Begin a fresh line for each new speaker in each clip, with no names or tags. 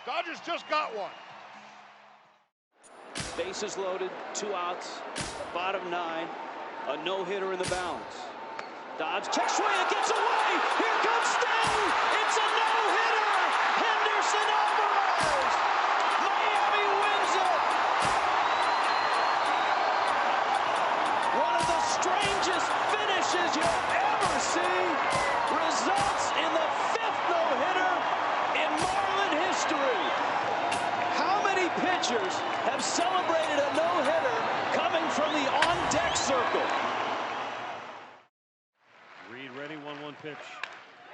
Dodgers just got one.
Bases loaded, 2 outs, bottom 9, a no-hitter in the balance. Dodge checks swing, it gets away. Here comes Stanton. It's a no-hitter. Henderson Alvarez. Miami wins it. One of the strangest finishes you'll ever see. Results in the 5th no-hitter in Marlin history. How many pitchers have celebrated a no-hitter coming from the on-deck circle?
Reed ready, 1-1 pitch.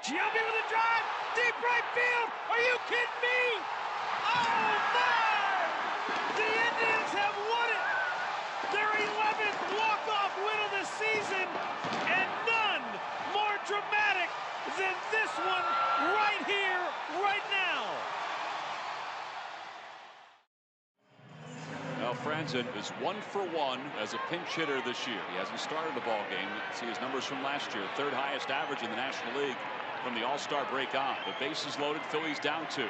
Giambi with a drive, deep right field. Are you kidding me? Oh my! The Indians have won it. Their 11th walk-off win of the season, and none more dramatic than this one right here, right now.
Now Franzen is 1 for 1 as a pinch hitter this year. He hasn't started a ball game. See his numbers from last year. 3rd highest average in the National League from the All-Star break on. The bases loaded. Phillies down 2.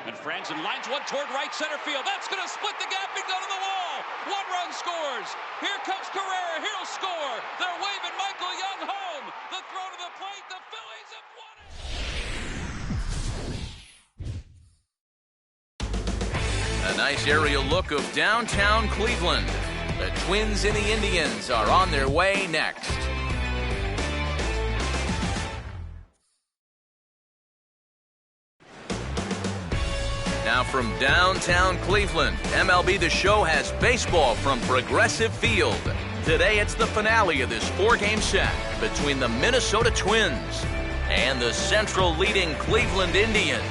And Franzen lines one toward right center field. That's going to split the gap and go to the wall. 1 run scores. Here comes Carrera. He'll score. They're waving Michael Young home. The throw to the plate. The Phillies have won it.
A nice aerial look of downtown Cleveland. The Twins and the Indians are on their way next. Now from downtown Cleveland, MLB The Show has baseball from Progressive Field. Today it's the finale of this 4-game set between the Minnesota Twins and the Central leading Cleveland Indians.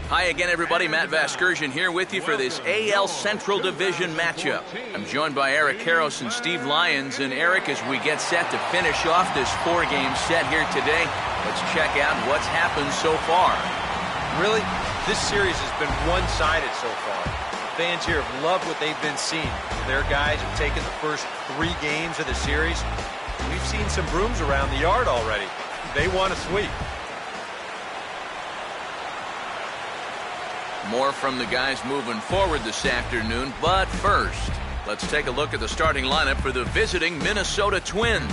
Hi again, everybody. Matt Vasgersian here with you for this AL Central Division matchup. I'm joined by Eric Karros and Steve Lyons. And Eric, as we get set to finish off this 4-game set here today, let's check out what's happened so far.
Really, this series has been one-sided so far. Fans here have loved what they've been seeing. Their guys have taken the first 3 games of the series. We've seen some brooms around the yard already. They want a sweep.
More from the guys moving forward this afternoon, but first, let's take a look at the starting lineup for the visiting Minnesota Twins.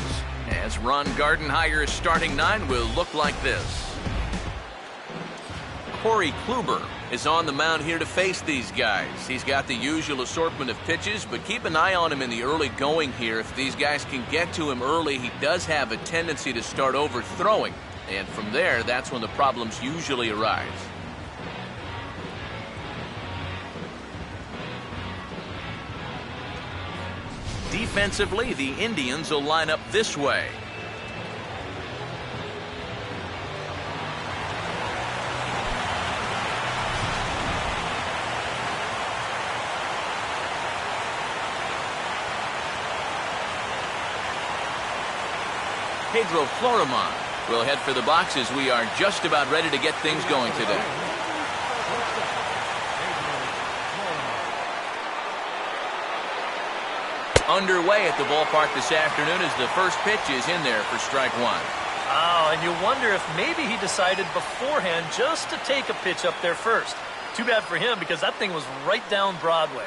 As Ron Gardenhire's starting 9 will look like this. Corey Kluber is on the mound here to face these guys. He's got the usual assortment of pitches, but keep an eye on him in the early going here. If these guys can get to him early, he does have a tendency to start overthrowing. And from there, that's when the problems usually arise. Defensively, the Indians will line up this way. Pedro Florimon will head for the box as we are just about ready to get things going today. Underway at the ballpark this afternoon as the first pitch is in there for strike 1.
Oh, and you wonder if maybe he decided beforehand just to take a pitch up there first. Too bad for him because that thing was right down Broadway.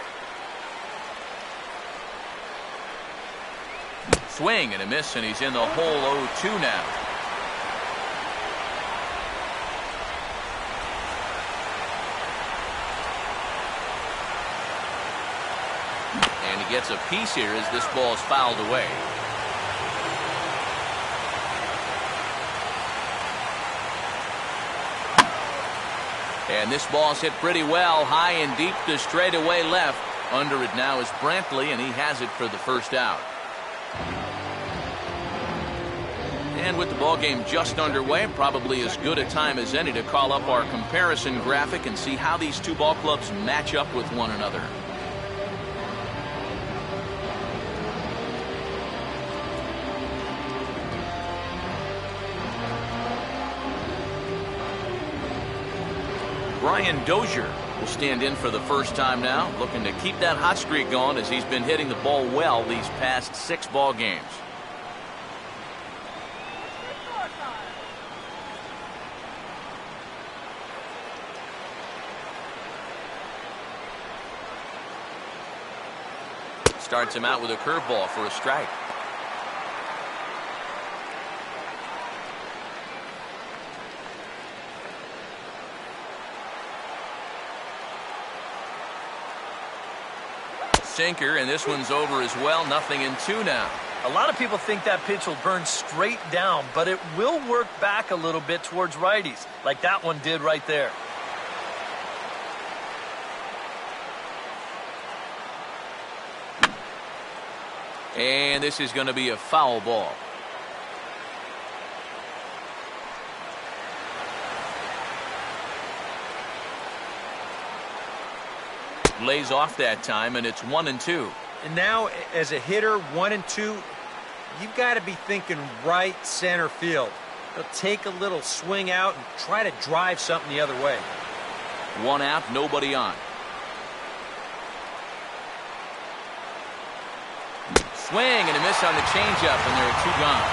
Swing and a miss, and he's in the hole 0-2 now. And he gets a piece here as this ball is fouled away. And this ball's hit pretty well, high and deep to straightaway left. Under it now is Brantley, and he has it for the first out. And with the ball game just underway, probably as good a time as any to call up our comparison graphic and see how these two ball clubs match up with one another. Brian Dozier will stand in for the first time now, looking to keep that hot streak going as he's been hitting the ball well these past 6 ball games. Starts him out with a curveball for a strike. Sinker, and this one's over as well. 0-2 now.
A lot of people think that pitch will burn straight down, but it will work back a little bit towards righties, like that one did right there.
And this is going to be a foul ball. Lays off that time, and it's 1-2.
And now, as a hitter, 1-2, you've got to be thinking right center field. He'll take a little swing out and try to drive something the other way.
One out, nobody on. Swing and a miss on the changeup, and there are 2 gone.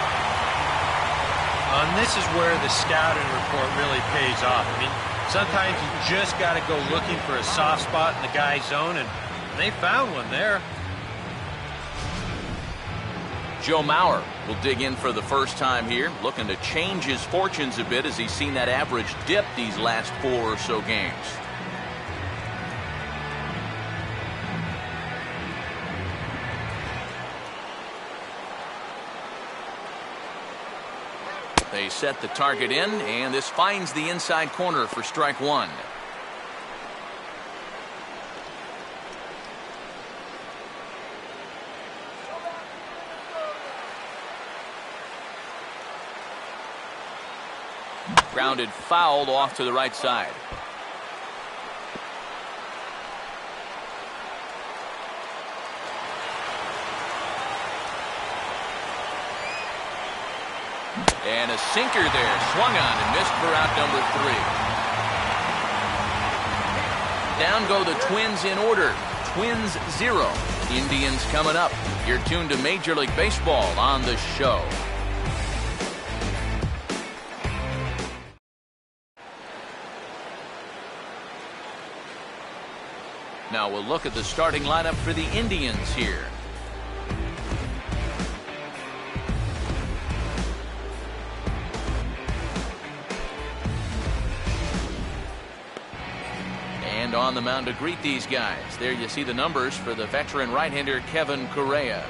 And this is where the scouting report really pays off. I mean, sometimes you just got to go looking for a soft spot in the guy's zone, and they found one there.
Joe Mauer will dig in for the first time here, looking to change his fortunes a bit as he's seen that average dip these last 4 or so games. They set the target in, and this finds the inside corner for strike 1. Grounded fouled off to the right side. And a sinker there, swung on and missed for out number 3. Down go the Twins in order. Twins 0. Indians coming up. You're tuned to Major League Baseball on the show. Now we'll look at the starting lineup for the Indians here. And on the mound to greet these guys. There you see the numbers for the veteran right-hander Kevin Correa.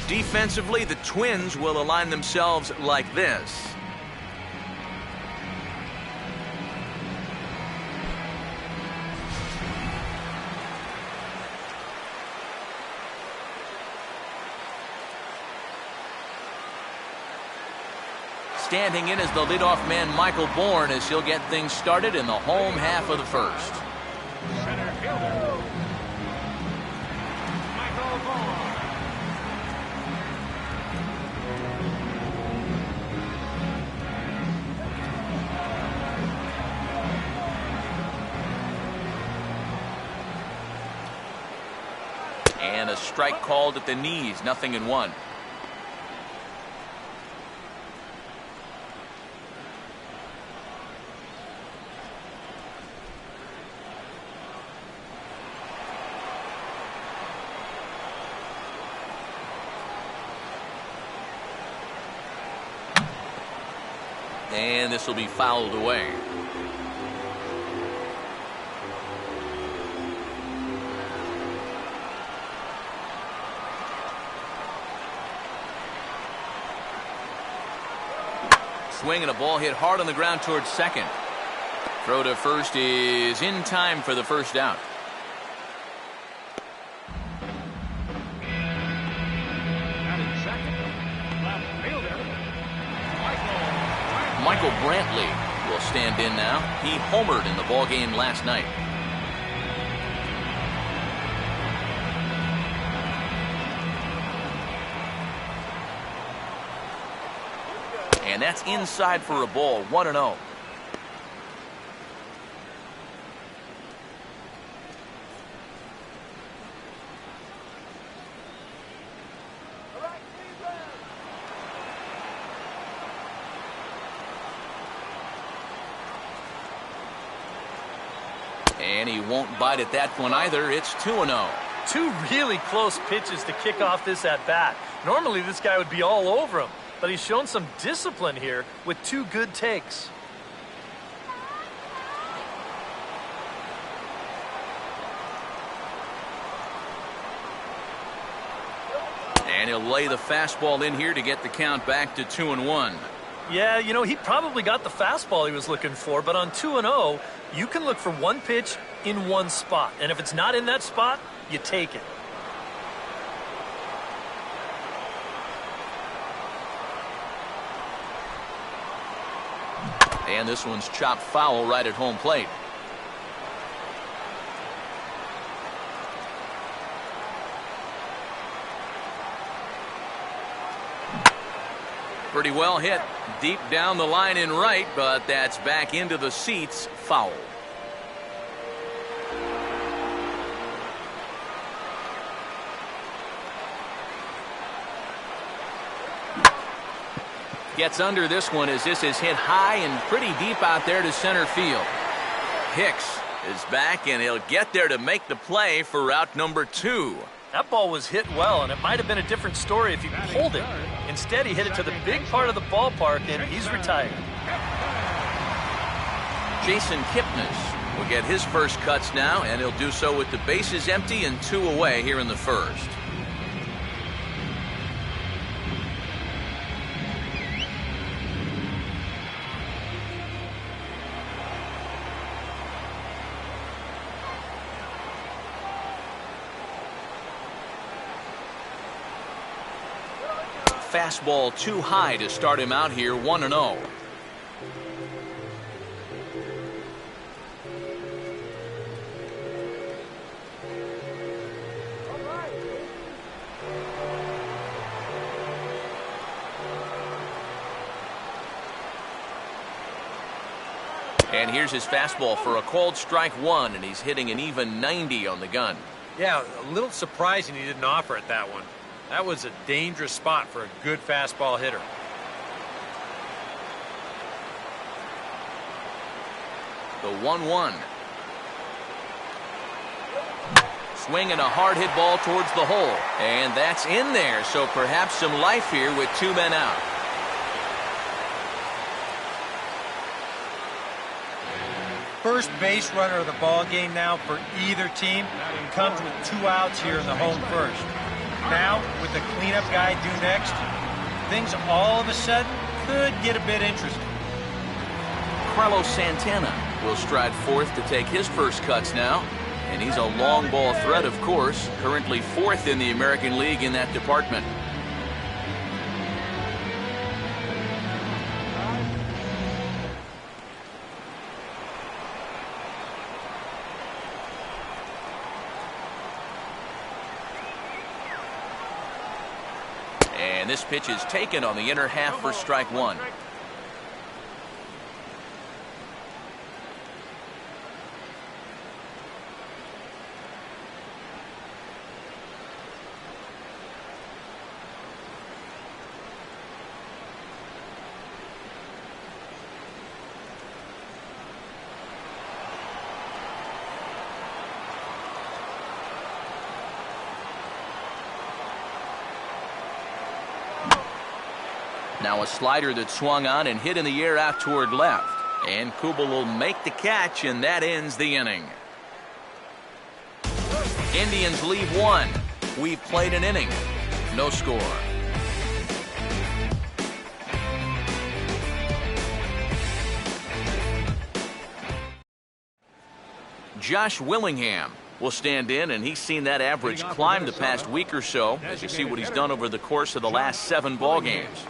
Defensively, the Twins will align themselves like this. Standing in as the leadoff man, Michael Bourne, as he'll get things started in the home half of the first.
Center fielder, Michael Bourne.
And a strike called at the knees, 0-1. And this will be fouled away. Swing and a ball hit hard on the ground towards second. Throw to first is in time for the first out. Michael Brantley will stand in now. He homered in the ballgame last night. And that's inside for a ball, 1-0. And he won't bite at that one either. It's 2-0.
Two really close pitches to kick off this at-bat. Normally this guy would be all over him, but he's shown some discipline here with two good takes.
And he'll lay the fastball in here to get the count back to 2-1.
Yeah, you know, he probably got the fastball he was looking for, but on 2-0, you can look for one pitch in one spot. And if it's not in that spot, you take it.
And this one's chopped foul right at home plate. Pretty well hit deep down the line in right, but that's back into the seats. Foul. Gets under this one as this is hit high and pretty deep out there to center field. Hicks is back, and he'll get there to make the play for route number 2.
That ball was hit well, and it might have been a different story if he pulled it. Instead, he hit it to the big part of the ballpark, and he's retired.
Jason Kipnis will get his first cuts now, and he'll do so with the bases empty and 2 away here in the first. Fastball too high to start him out here, 1-0. And here's his fastball for a called strike 1, and he's hitting an even 90 on the gun.
Yeah, a little surprising he didn't offer it that one. That was a dangerous spot for a good fastball hitter.
The 1-1. Swinging a hard hit ball towards the hole. And that's in there, so perhaps some life here with 2 men out.
First base runner of the ball game now for either team comes with 2 outs here in the home first. Now, with the cleanup guy due next, things all of a sudden could get a bit interesting.
Carlos Santana will stride fourth to take his first cuts now. And he's a long ball threat, of course, currently 4th in the American League in that department. And this pitch is taken on the inner half for strike 1. Now a slider that swung on and hit in the air out toward left. And Kubel will make the catch, and that ends the inning. Indians leave 1. We've played an inning. No score. Josh Willingham will stand in, and he's seen that average climb the past week or so as you see what he's done over the course of the last 7 ball games.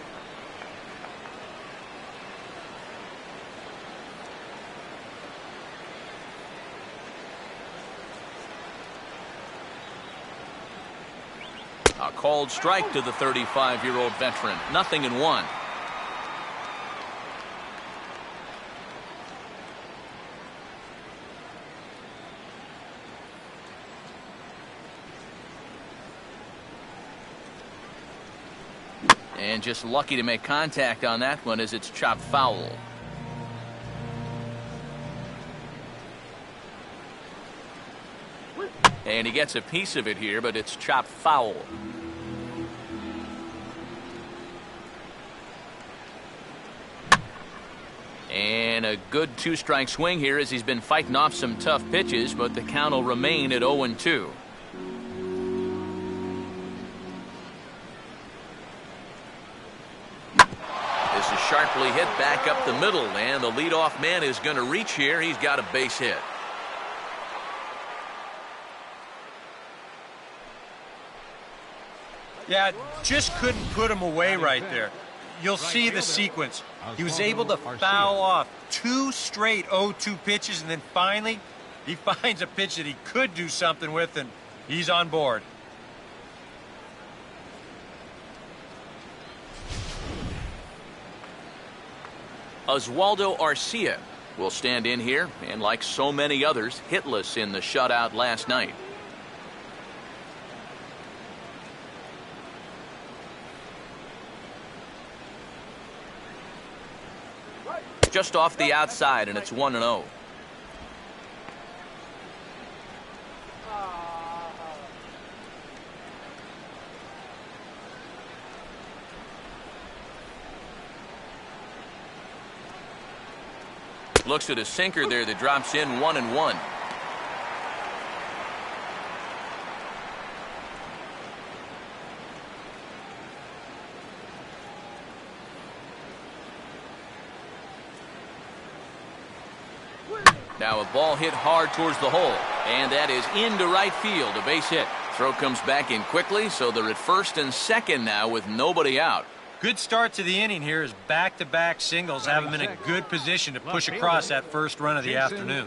A called strike to the 35-year-old veteran. 0-1. And just lucky to make contact on that one as it's chopped foul. And he gets a piece of it here, but it's chopped foul. And a good two-strike swing here as he's been fighting off some tough pitches, but the count will remain at 0-2. This is sharply hit back up the middle, and the leadoff man is going to reach here. He's got a base hit.
Yeah, just couldn't put him away right there. You'll see the sequence. He was able to foul off 2 straight 0-2 pitches, and then finally he finds a pitch that he could do something with, and he's on board.
Oswaldo Arcia will stand in here, and like so many others, hitless in the shutout last night. Just off the outside, and it's 1-0. Looks at a sinker there that drops in 1-1. Now a ball hit hard towards the hole, and that is into right field, a base hit. Throw comes back in quickly, so they're at first and second now with nobody out.
Good start to the inning here as back-to-back singles have him in a good position to push across that first run of the afternoon.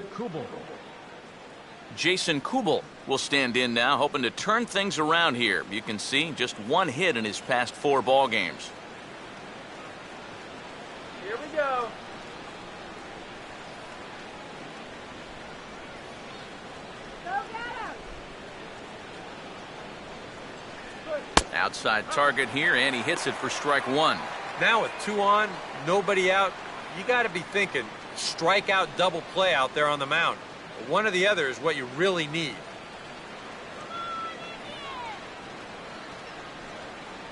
Jason Kubel will stand in now, hoping to turn things around here. You can see just 1 hit in his past 4 ball games.
Here we go.
Outside target here, and he hits it for strike 1.
Now with 2 on, nobody out, you got to be thinking strikeout double play out there on the mound. One or the other is what you really need.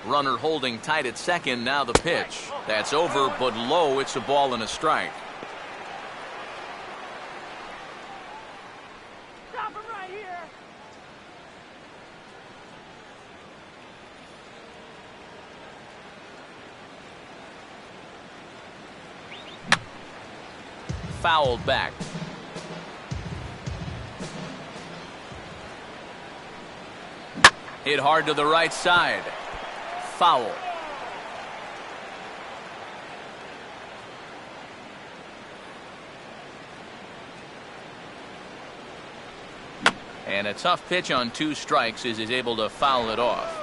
Runner holding tight at second. Now the pitch. That's over, but low. It's a ball and a strike.
Stop him right here.
Fouled back. Hit hard to the right side. Foul. And a tough pitch on 2 strikes as he's able to foul it off.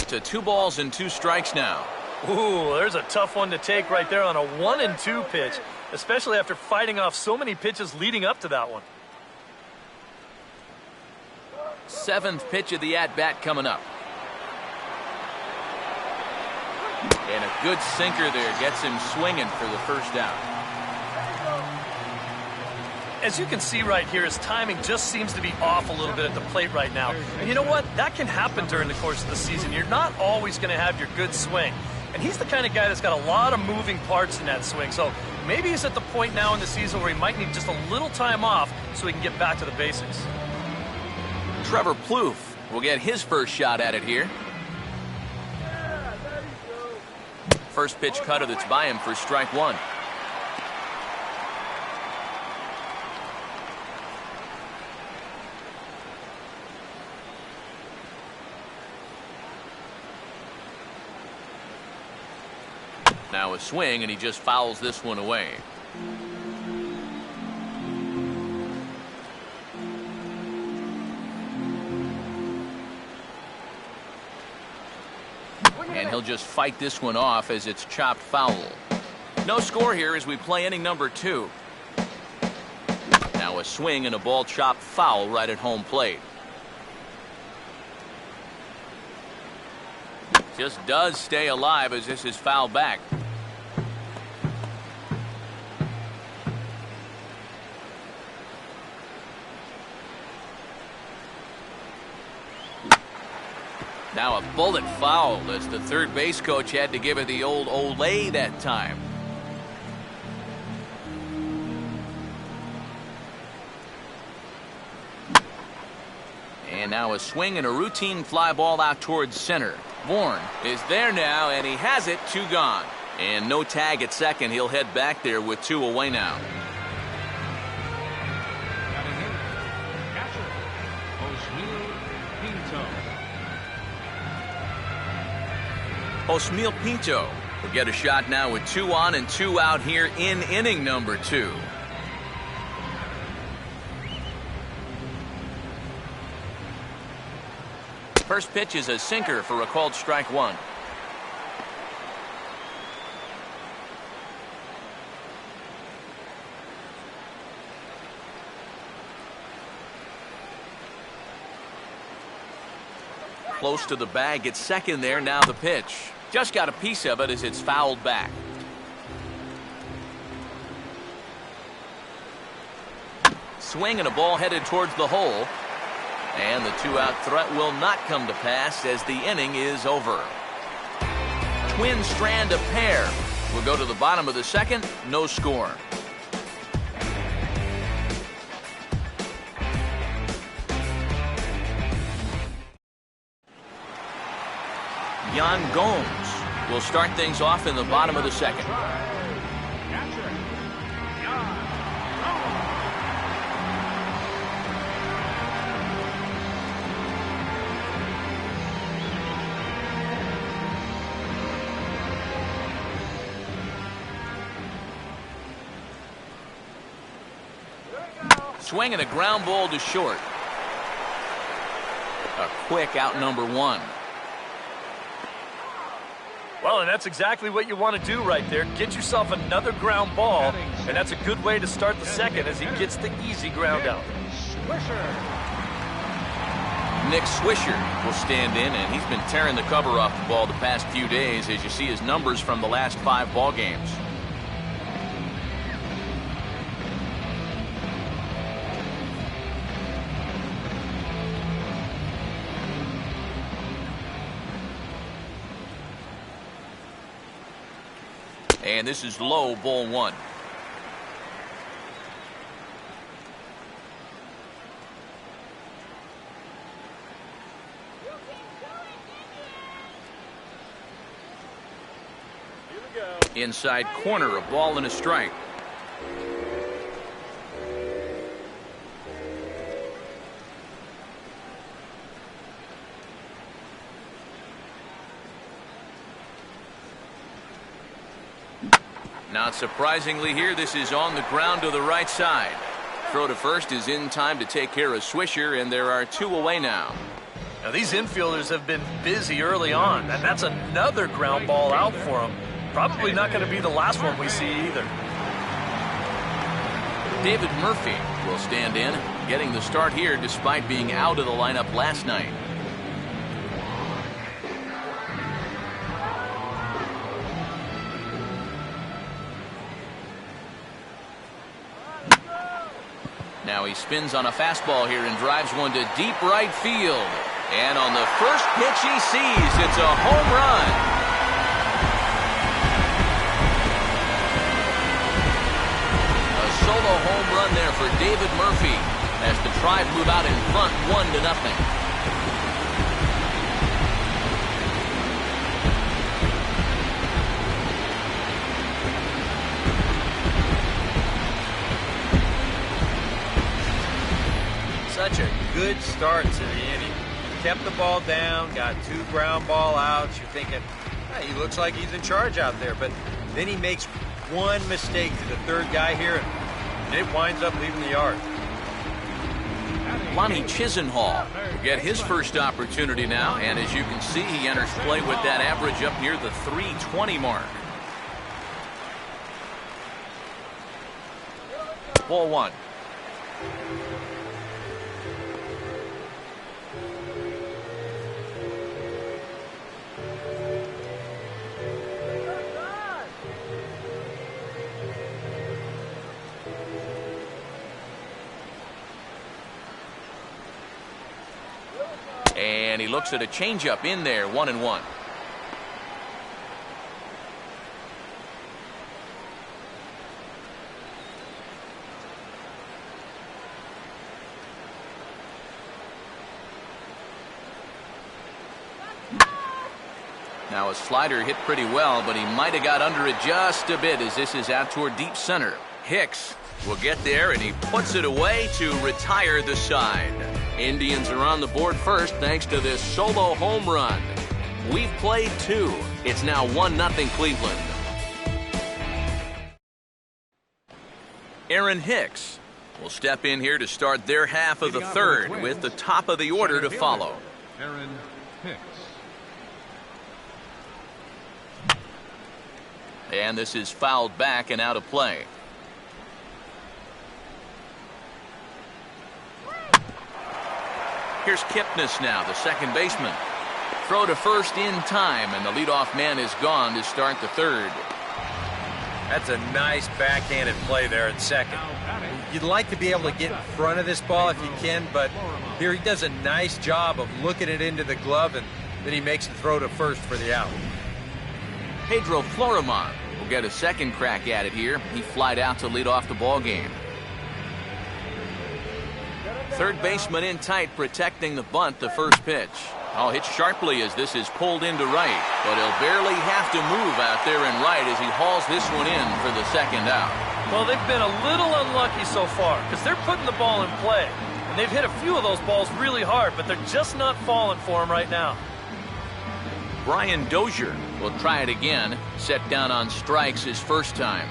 To 2 balls and 2 strikes now.
Ooh, there's a tough one to take right there on a 1-2 pitch, especially after fighting off so many pitches leading up to that one.
7th pitch of the at-bat coming up. And a good sinker there gets him swinging for the first out.
As you can see right here, his timing just seems to be off a little bit at the plate right now. And you know what? That can happen during the course of the season. You're not always going to have your good swing. And he's the kind of guy that's got a lot of moving parts in that swing. So maybe he's at the point now in the season where he might need just a little time off so he can get back to the basics.
Trevor Plouffe will get his first shot at it here. First pitch cutter that's by him for strike 1. Now a swing, and he just fouls this one away. And he'll just fight this one off as it's chopped foul. No score here as we play inning number 2. Now a swing and a ball chopped foul right at home plate. just does stay alive as this is fouled back. Now a bullet foul as the third base coach had to give it the old Olay that time. And now a swing and a routine fly ball out towards center. Bourne is there now, and he has it. 2 gone. And no tag at second. He'll head back there with 2 away now. Osmeal Pinto will get a shot now with 2 on and 2 out here in inning number 2. First pitch is a sinker for a called strike 1. Close to the bag, it's second there. Now the pitch. Just got a piece of it as it's fouled back. Swing and a ball headed towards the hole. And the 2-out threat will not come to pass as the inning is over. Twin strand of pair. We'll go to the bottom of the second. No score. Yan Gomes will start things off in the bottom of the second. Swing and a ground ball to short. A quick out number 1.
Well, and that's exactly what you want to do right there. Get yourself another ground ball, and that's a good way to start the second as he gets the easy ground out.
Nick Swisher will stand in, and he's been tearing the cover off the ball the past few days as you see his numbers from the last 5 ball games. And this is low, ball 1. Inside corner, a ball and a strike. Not surprisingly here, this is on the ground to the right side. Throw to first is in time to take care of Swisher, and there are 2 away now.
Now these infielders have been busy early on, and that's another ground ball out for them. Probably not going to be the last one we see either.
David Murphy will stand in, getting the start here despite being out of the lineup last night. Now he spins on a fastball here and drives one to deep right field. And on the first pitch he sees, it's a home run. A solo home run there for David Murphy as the Tribe move out in front 1-0.
Such a good start to the inning. Kept the ball down, got 2 ground ball outs. You're thinking, hey, he looks like he's in charge out there. But then he makes one mistake to the third guy here, and it winds up leaving the yard.
Lonnie Chisenhall will get his first opportunity now, and as you can see, he enters play with that average up near the .320 mark. Ball 1. And he looks at a changeup in there, 1-1. Now a slider hit pretty well, but he might have got under it just a bit as this is out toward deep center. Hicks will get there, and he puts it away to retire the side. Indians are on the board first thanks to this solo home run. We've played 2. It's now 1-0 Cleveland. Aaron Hicks will step in here to start their half of the third with the top of the order to follow.
Aaron Hicks.
And this is fouled back and out of play. Here's Kipnis now, the second baseman. Throw to first in time, and the leadoff man is gone to start the third.
That's a nice backhanded play there at second. You'd like to be able to get in front of this ball if you can, but here he does a nice job of looking it into the glove, and then he makes the throw to first for the out.
Pedro Florimon will get a second crack at it here. He flied out to lead off the ball game. Third baseman in tight, protecting the bunt, the first pitch. Oh, hit sharply as this is pulled into right, but he'll barely have to move out there in right as he hauls this one in for the second out.
Well, they've been a little unlucky so far because they're putting the ball in play, and they've hit a few of those balls really hard, but they're just not falling for him right now.
Brian Dozier will try it again, set down on strikes his first time.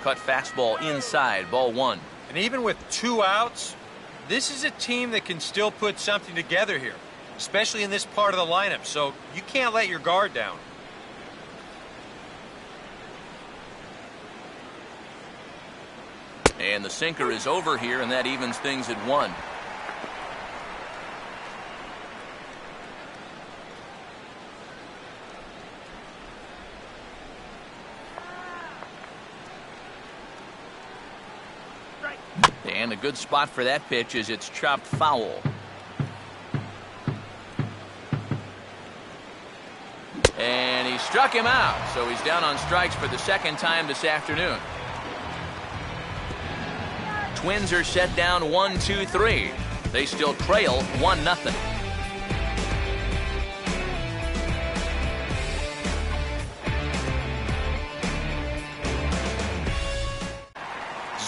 Cut fastball inside, ball 1.
And even with 2 outs, this is a team that can still put something together here, especially in this part of the lineup, so you can't let your guard down.
And the sinker is over here, and that evens things at 1. And a good spot for that pitch as it's chopped foul. And he struck him out, so he's down on strikes for the second time this afternoon. Twins are set down 1-2-3. They still trail 1-0.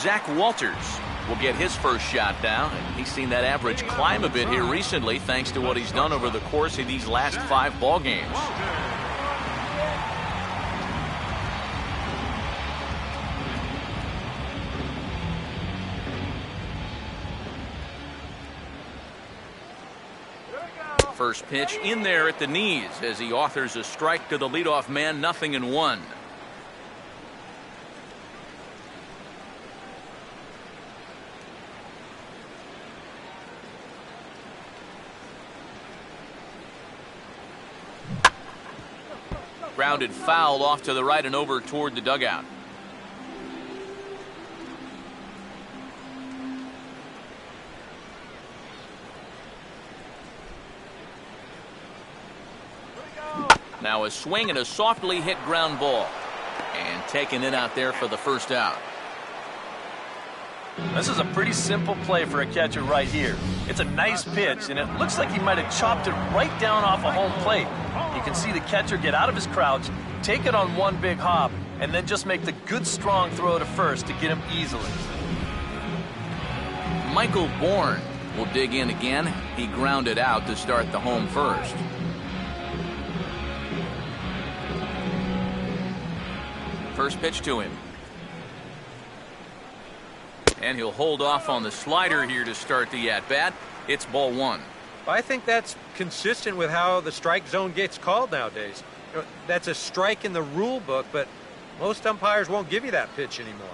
Zach Walters will get his first shot down, and he's seen that average climb a bit here recently thanks to what he's done over the course of these last 5 ball games. First pitch in there at the knees as he authors a strike to the leadoff man, 0-1. Grounded foul off to the right and over toward the dugout. Now a swing and a softly hit ground ball. And taking it out there for the first out.
This is a pretty simple play for a catcher right here. It's a nice pitch, and it looks like he might have chopped it right down off a home plate. You can see the catcher get out of his crouch, take it on one big hop, and then just make the good strong throw to first to get him easily.
Michael Bourne will dig in again. He grounded out to start the home first. First pitch to him. And he'll hold off on the slider here to start the at-bat. It's ball 1.
I think that's consistent with how the strike zone gets called nowadays. That's a strike in the rule book, but most umpires won't give you that pitch anymore.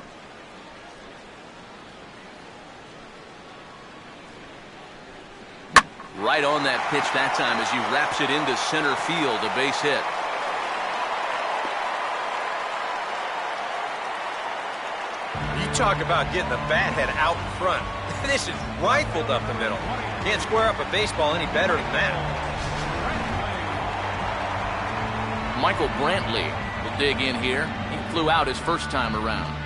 Right on that pitch that time as he wraps it into center field, a base hit.
You talk about getting the bat head out in front. This is rifled up the middle. Can't square up a baseball any better than that.
Michael Brantley will dig in here. He flew out his first time around.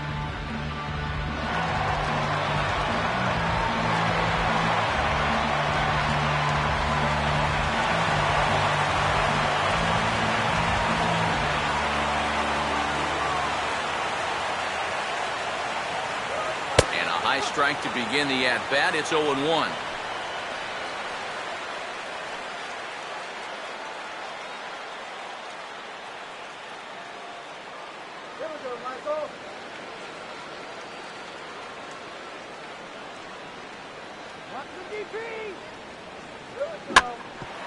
High strike to begin the at-bat. It's 0-1.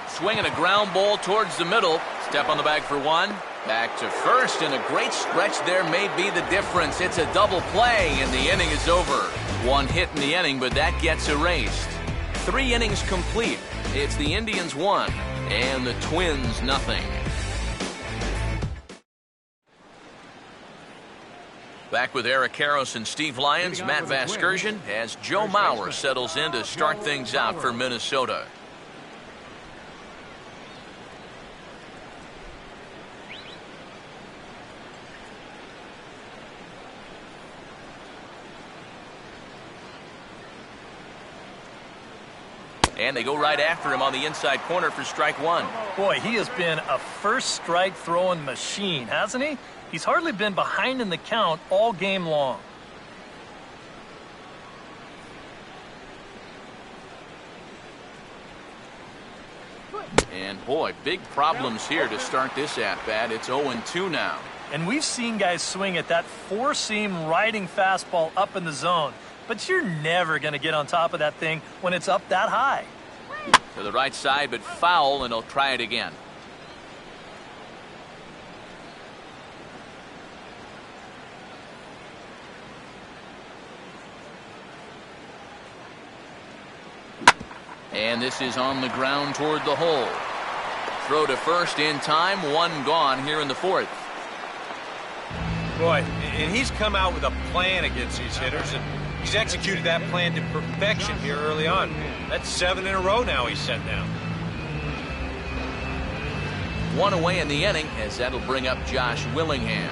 Swinging a ground ball towards the middle. Step on the bag for one. Back to first, and a great stretch there may be the difference. It's a double play, and the inning is over. One hit in the inning, but that gets erased. 3 innings complete. It's the Indians 1 and the Twins nothing. Back with Eric Karros and Steve Lyons, Matt Vasgersian, as Joe Mauer settles in to start things out for Minnesota. And they go right after him on the inside corner for strike one.
Boy, he has been a first strike throwing machine, hasn't he? He's hardly been behind in the count all game long.
And boy, big problems here to start this at-bat. It's 0-2 now.
And we've seen guys swing at that four-seam riding fastball up in the zone. But you're never going to get on top of that thing when it's up that high.
To the right side, but foul, and he'll try it again. And this is on the ground toward the hole. Throw to first in time, one gone here in the fourth.
Boy, and he's come out with a plan against these hitters, and he's executed that plan to perfection here early on. That's 7 in a row now he's sent down.
One away in the inning, as that'll bring up Josh Willingham.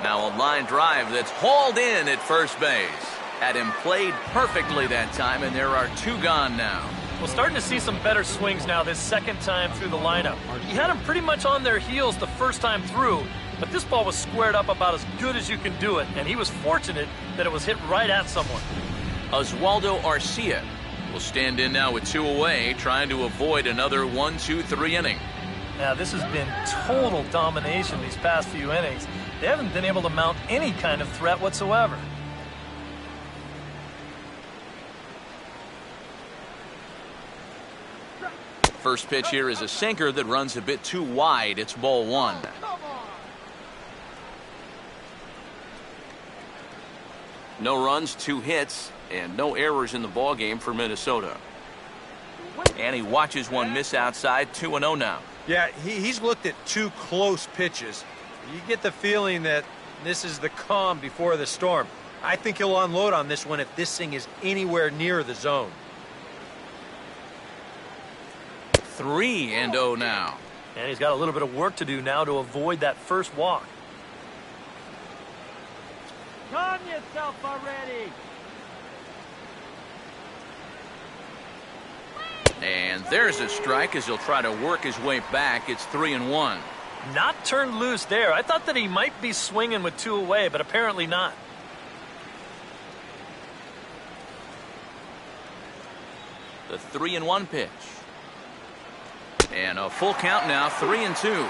Now a line drive that's hauled in at first base. Had him played perfectly that time, and there are 2 gone now.
We're starting to see some better swings now this second time through the lineup. He had them pretty much on their heels the first time through, but this ball was squared up about as good as you can do it, and he was fortunate that it was hit right at someone.
Oswaldo Arcia will stand in now with 2 away, trying to avoid another 1-2-3 inning.
Now, this has been total domination these past few innings. They haven't been able to mount any kind of threat whatsoever.
First pitch here is a sinker that runs a bit too wide. It's ball 1. No runs, 2 hits, and no errors in the ball game for Minnesota. And he watches one miss outside. 2-0 now.
Yeah, he's looked at 2 close pitches. You get the feeling that this is the calm before the storm. I think he'll unload on this one if this thing is anywhere near the zone.
3-0 now.
And he's got a little bit of work to do now to avoid that first walk.
Calm yourself already.
And there's a strike as he'll try to work his way back. It's 3-1.
Not turned loose there. I thought that he might be swinging with 2 away, but apparently not.
The 3-1 pitch. And a full count now, 3-2.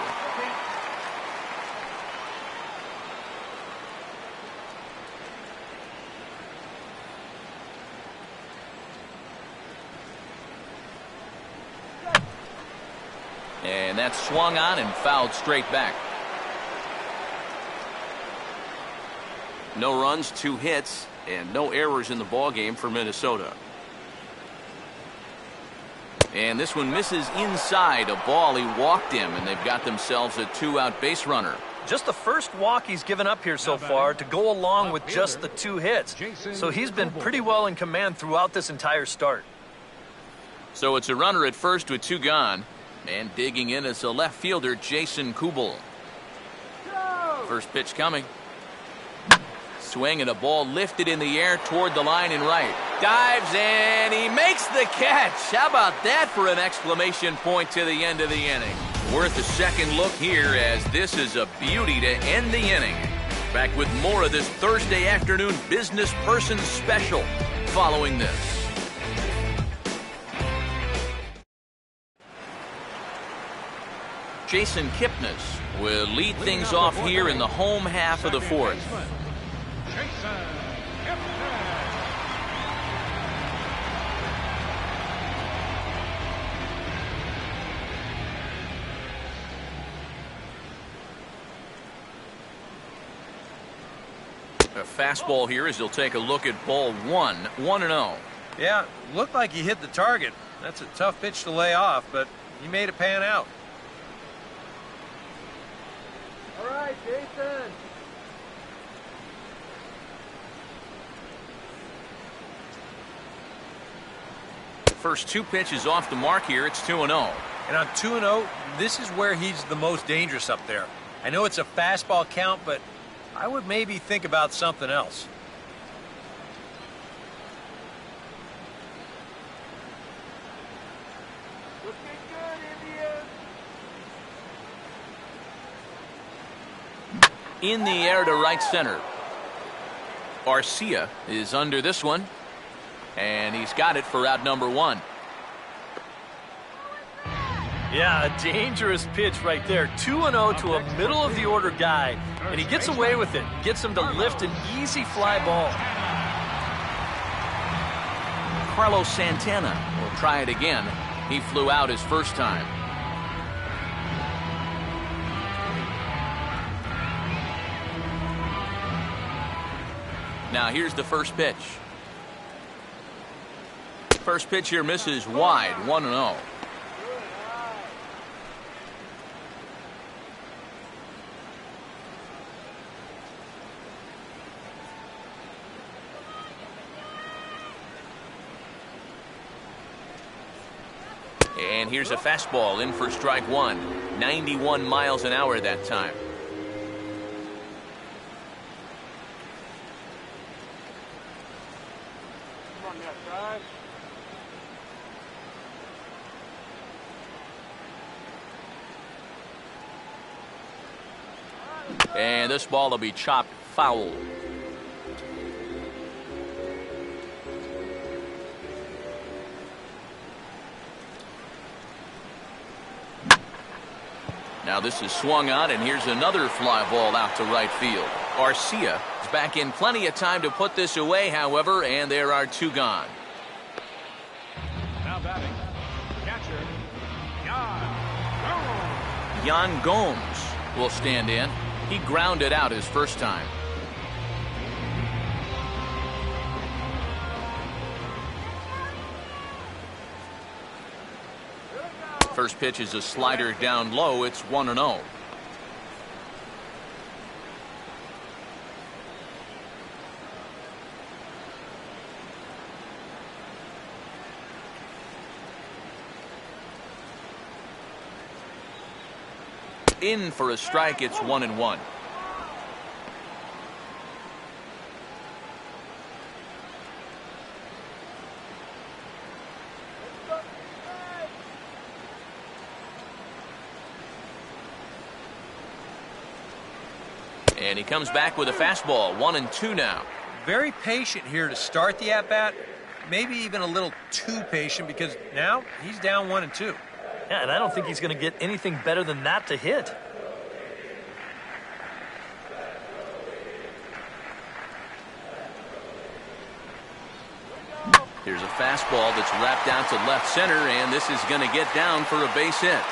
And that's swung on and fouled straight back. No runs, 2 hits, and no errors in the ball game for Minnesota. And this one misses inside a ball he walked him, and they've got themselves a 2-out base runner.
Just the first walk he's given up here so far to go along with just the 2 hits. So he's been pretty well in command throughout this entire start.
So it's a runner at first with 2 gone. And digging in is the left fielder, Jason Kubel. First pitch coming. Swing and a ball lifted in the air toward the line and right. Dives and he makes the catch. How about that for an exclamation point to the end of the inning? Worth a second look here, as this is a beauty to end the inning. Back with more of this Thursday afternoon Business Person Special following this. Jason Kipnis will lead things off here in the home half of the 4th. A fastball here as he'll take a look at ball 1, 1-0.
Yeah, looked like he hit the target. That's a tough pitch to lay off, but he made it pan out.
All right, Jason.
First 2 pitches off the mark here. It's 2-0.
And on 2-0, this is where he's the most dangerous up there. I know it's a fastball count, but I would maybe think about something else.
Looking good, Indians.
In the air to right center. Arcia is under this one. And he's got it for out number 1.
Yeah, a dangerous pitch right there. 2-0 to a middle-of-the-order guy. And he gets away with it. Gets him to lift an easy fly ball.
Carlos Santana will try it again. He flew out his first time. Now here's the first pitch. First pitch here misses wide, 1-0. And here's a fastball in for strike 1. 91 miles an hour that time.
Come on, that drive.
And this ball will be chopped foul. Now this is swung on, and here's another fly ball out to right field. Arcia is back in plenty of time to put this away, however, and there are 2 gone.
Now batting, catcher, Yan Gomes.
Yan Gomes will stand in. He grounded out his first time. First pitch is a slider down low. It's 1-0. In for a strike. It's 1-1. And he comes back with a fastball. 1-2 now.
Very patient here to start the at-bat. Maybe even a little too patient, because now he's down 1-2.
Yeah, and I don't think he's going to get anything better than that to hit.
Here's a fastball that's wrapped out to left center, and this is going to get down for a base hit.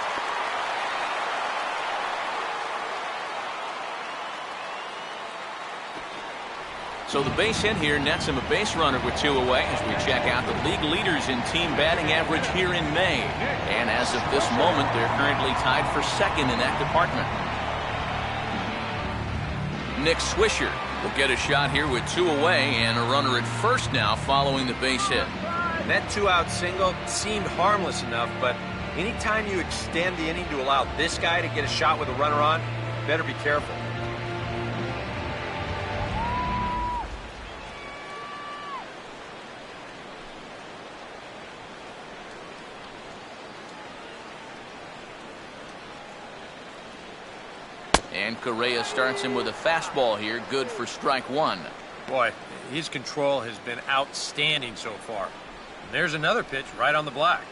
So the base hit here nets him a base runner with 2 away as we check out the league leaders in team batting average here in May. And as of this moment, they're currently tied for second in that department. Nick Swisher will get a shot here with 2 away and a runner at first now following the base hit.
That 2-out single seemed harmless enough, but anytime you extend the inning to allow this guy to get a shot with a runner on, better be careful.
And Correa starts him with a fastball here, good for strike 1.
Boy, his control has been outstanding so far. And there's another pitch right on the black.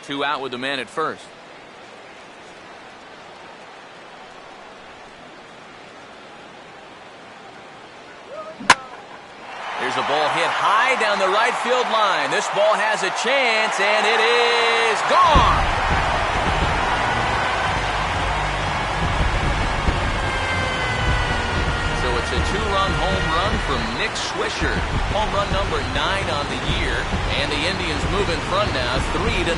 2 out with the man at first. There's a ball hit high down the right field line. This ball has a chance, and it is gone. So it's a 2-run home run from Nick Swisher. Home run number 9 on the year, and the Indians move in front now 3-0.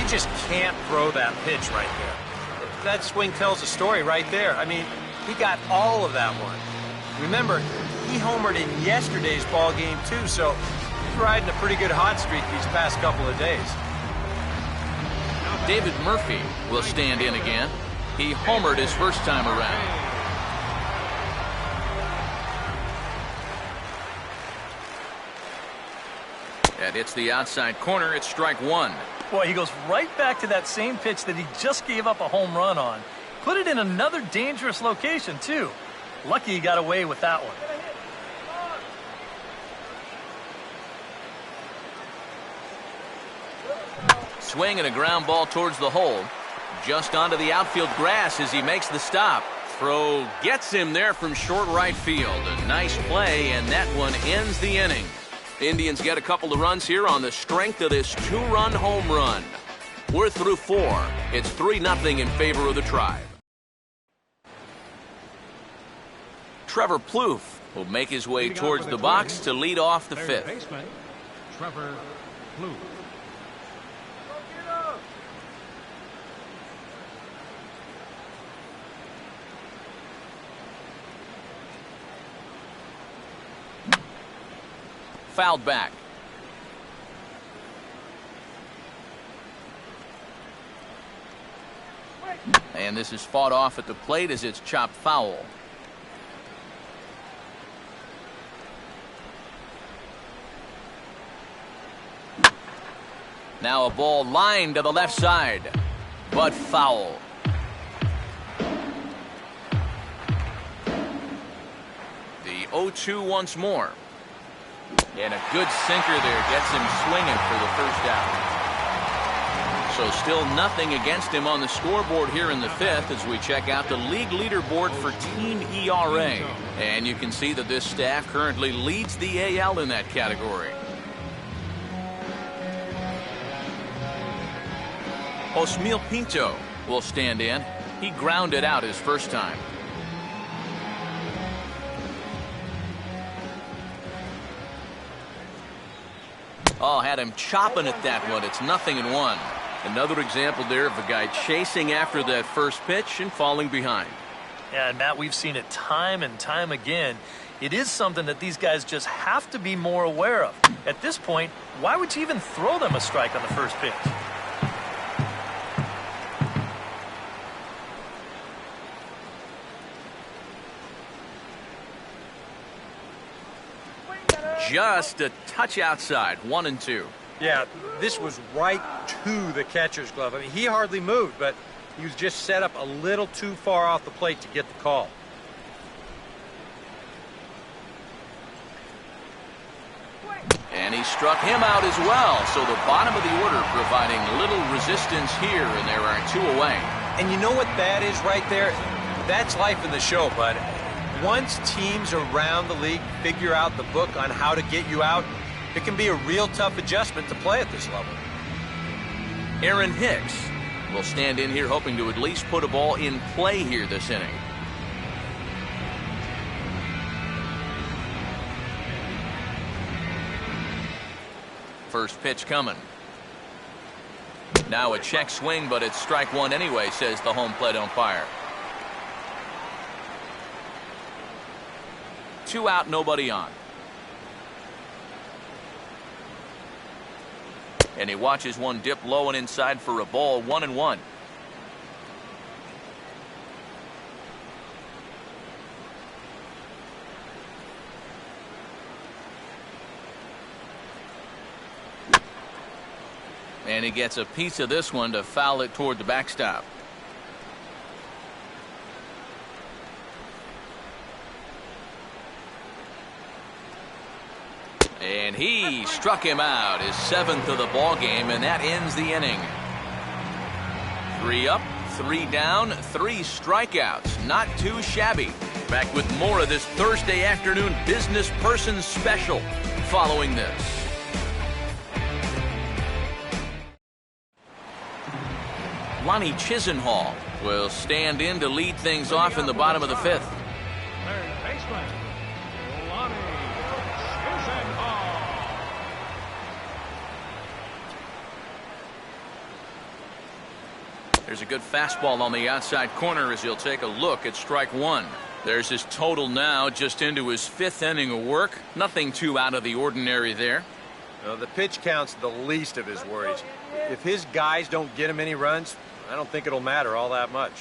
Just can't throw that pitch right there. That swing tells a story right there. I mean, he got all of that one. Remember, he homered in yesterday's ball game too, so he's riding a pretty good hot streak these past couple of days.
David Murphy will stand in again. He homered his first time around. That hits the outside corner. It's strike 1.
Boy, he goes right back to that same pitch that he just gave up a home run on. Put it in another dangerous location, too. Lucky he got away with that one.
Swing and a ground ball towards the hole. Just onto the outfield grass as he makes the stop. Throw gets him there from short right field. A nice play, and that one ends the inning. Indians get a couple of runs here on the strength of this 2-run home run. We're through 4. It's 3-0 in favor of the Tribe. Trevor Plouffe will make his way towards the box to lead off the 5th.
Baseman, Trevor Plouffe.
Fouled back. And this is fought off at the plate as it's chopped foul. Now a ball lined to the left side, but foul. The 0-2 once more. And a good sinker there gets him swinging for the first out. So still nothing against him on the scoreboard here in the 5th as we check out the league leaderboard for team ERA. And you can see that this staff currently leads the AL in that category. Osmeal Pinto will stand in. He grounded out his first time. Oh, had him chopping at that one. It's 0-1. Another example there of a guy chasing after that first pitch and falling behind.
Yeah, and Matt, we've seen it time and time again. It is something that these guys just have to be more aware of. At this point, why would you even throw them a strike on the first pitch?
Just a touch outside, 1-2.
Yeah, this was right to the catcher's glove. I mean, he hardly moved, but he was just set up a little too far off the plate to get the call.
And he struck him out as well. So the bottom of the order providing little resistance here, and there are 2 away.
And you know what that is right there? That's life in the show, bud. Once teams around the league figure out the book on how to get you out, it can be a real tough adjustment to play at this level.
Aaron Hicks will stand in here hoping to at least put a ball in play here this inning. First pitch coming. Now a check swing, but it's strike one anyway, says the home plate umpire. 2 out, nobody on. And he watches one dip low and inside for a ball, 1-1. And he gets a piece of this one to foul it toward the backstop. And he struck him out, his 7th of the ball game, and that ends the inning. 3 up, 3 down, 3 strikeouts. Not too shabby. Back with more of this Thursday afternoon Business Person Special following this. Lonnie Chisenhall will stand in to lead things off in the bottom of the 5th.
Third baseman, Lonnie Chisenhall.
There's a good fastball on the outside corner as he'll take a look at strike one. There's his total now, just into his 5th inning of work. Nothing too out of the ordinary there.
Well, the pitch count's the least of his worries. If his guys don't get him any runs, I don't think it'll matter all that much.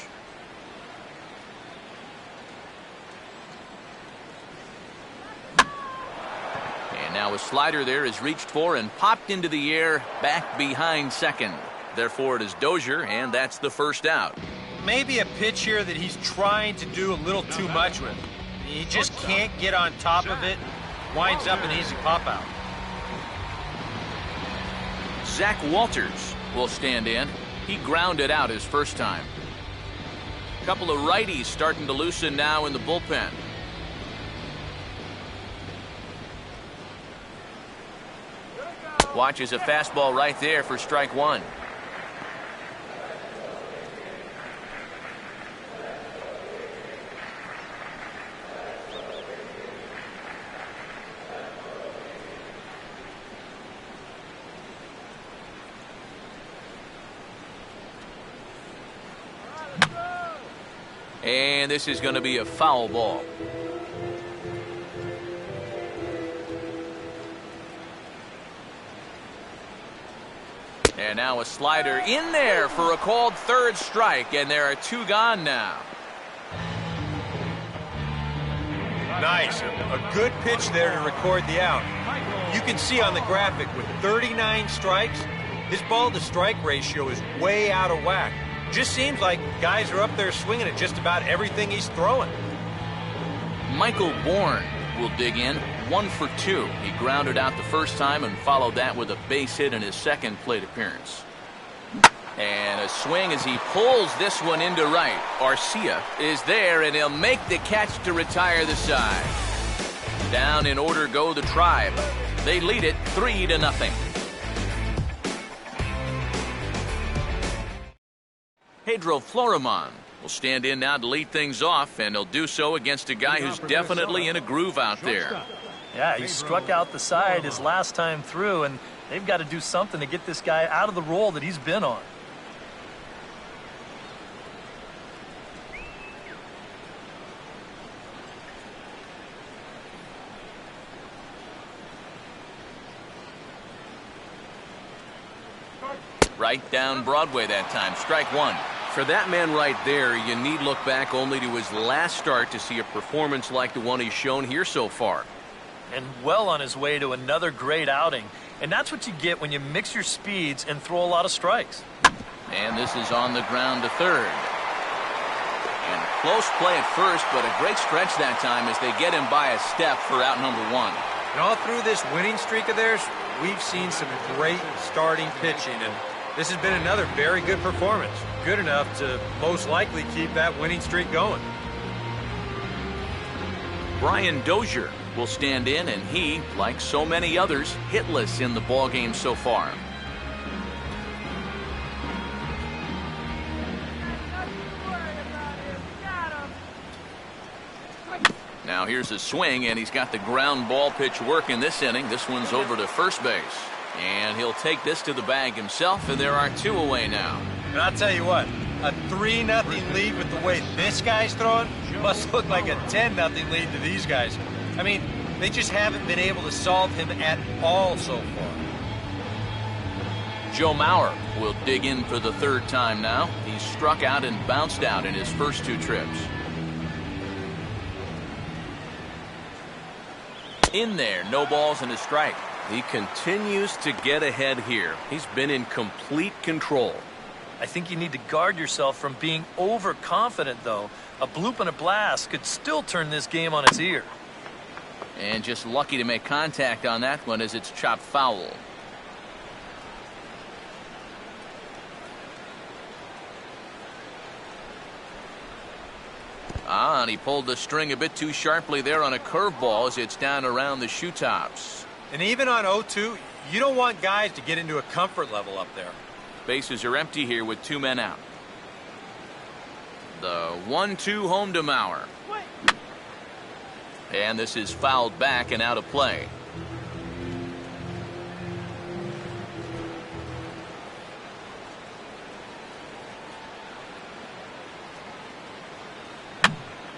And now a slider there is reached for and popped into the air back behind second. Therefore it is Dozier, and that's the first out.
Maybe a pitch here that he's trying to do a little too much with. He just can't get on top of it. Winds up an easy pop out.
Zach Walters will stand in. He grounded out his first time. A couple of righties starting to loosen now in the bullpen. Watches a fastball right there for strike one. And this is going to be a foul ball. And now a slider in there for a called third strike, and there are 2 gone now.
Nice. A good pitch there to record the out. You can see on the graphic with 39 strikes, his ball-to-strike ratio is way out of whack. Just seems like guys are up there swinging at just about everything he's throwing.
Michael Bourne will dig in, 1 for 2. He grounded out the first time and followed that with a base hit in his second plate appearance. And a swing as he pulls this one into right. Arcia is there, and he'll make the catch to retire the side. Down in order go the Tribe. They lead it 3-0. Pedro Florimon will stand in now to lead things off, and he'll do so against a guy who's definitely in a groove out there.
Yeah, he struck out the side his last time through, and they've got to do something to get this guy out of the role that he's been on.
Right down Broadway that time. Strike one. For that man right there, you need look back only to his last start to see a performance like the one he's shown here so far.
And well on his way to another great outing. And that's what you get when you mix your speeds and throw a lot of strikes.
And this is on the ground to third. And close play at first, but a great stretch that time as they get him by a step for out number one.
And all through this winning streak of theirs, we've seen some great starting pitching, and this has been another very good performance. Good enough to most likely keep that winning streak going.
Brian Dozier will stand in, and he, like so many others, hitless in the ballgame so far. Now here's a swing, and he's got the ground ball pitch working this inning. This one's over to first base. And he'll take this to the bag himself, and there are 2 away now.
And I'll tell you what, a 3-0 lead with the way this guy's throwing must look like a 10-0 lead to these guys. I mean, they just haven't been able to solve him at all so far.
Joe Mauer will dig in for the 3rd time now. He's struck out and bounced out in his first 2 trips. In there, no balls and a strike.
He continues to get ahead here. He's been in complete control.
I think you need to guard yourself from being overconfident, though. A bloop and a blast could still turn this game on its ear.
And just lucky to make contact on that one as it's chopped foul. And he pulled the string a bit too sharply there on a curveball as it's down around the shoe tops.
And even on 0-2, you don't want guys to get into a comfort level up there.
Bases are empty here with 2 men out. The 1-2 home to Mauer. And this is fouled back and out of play.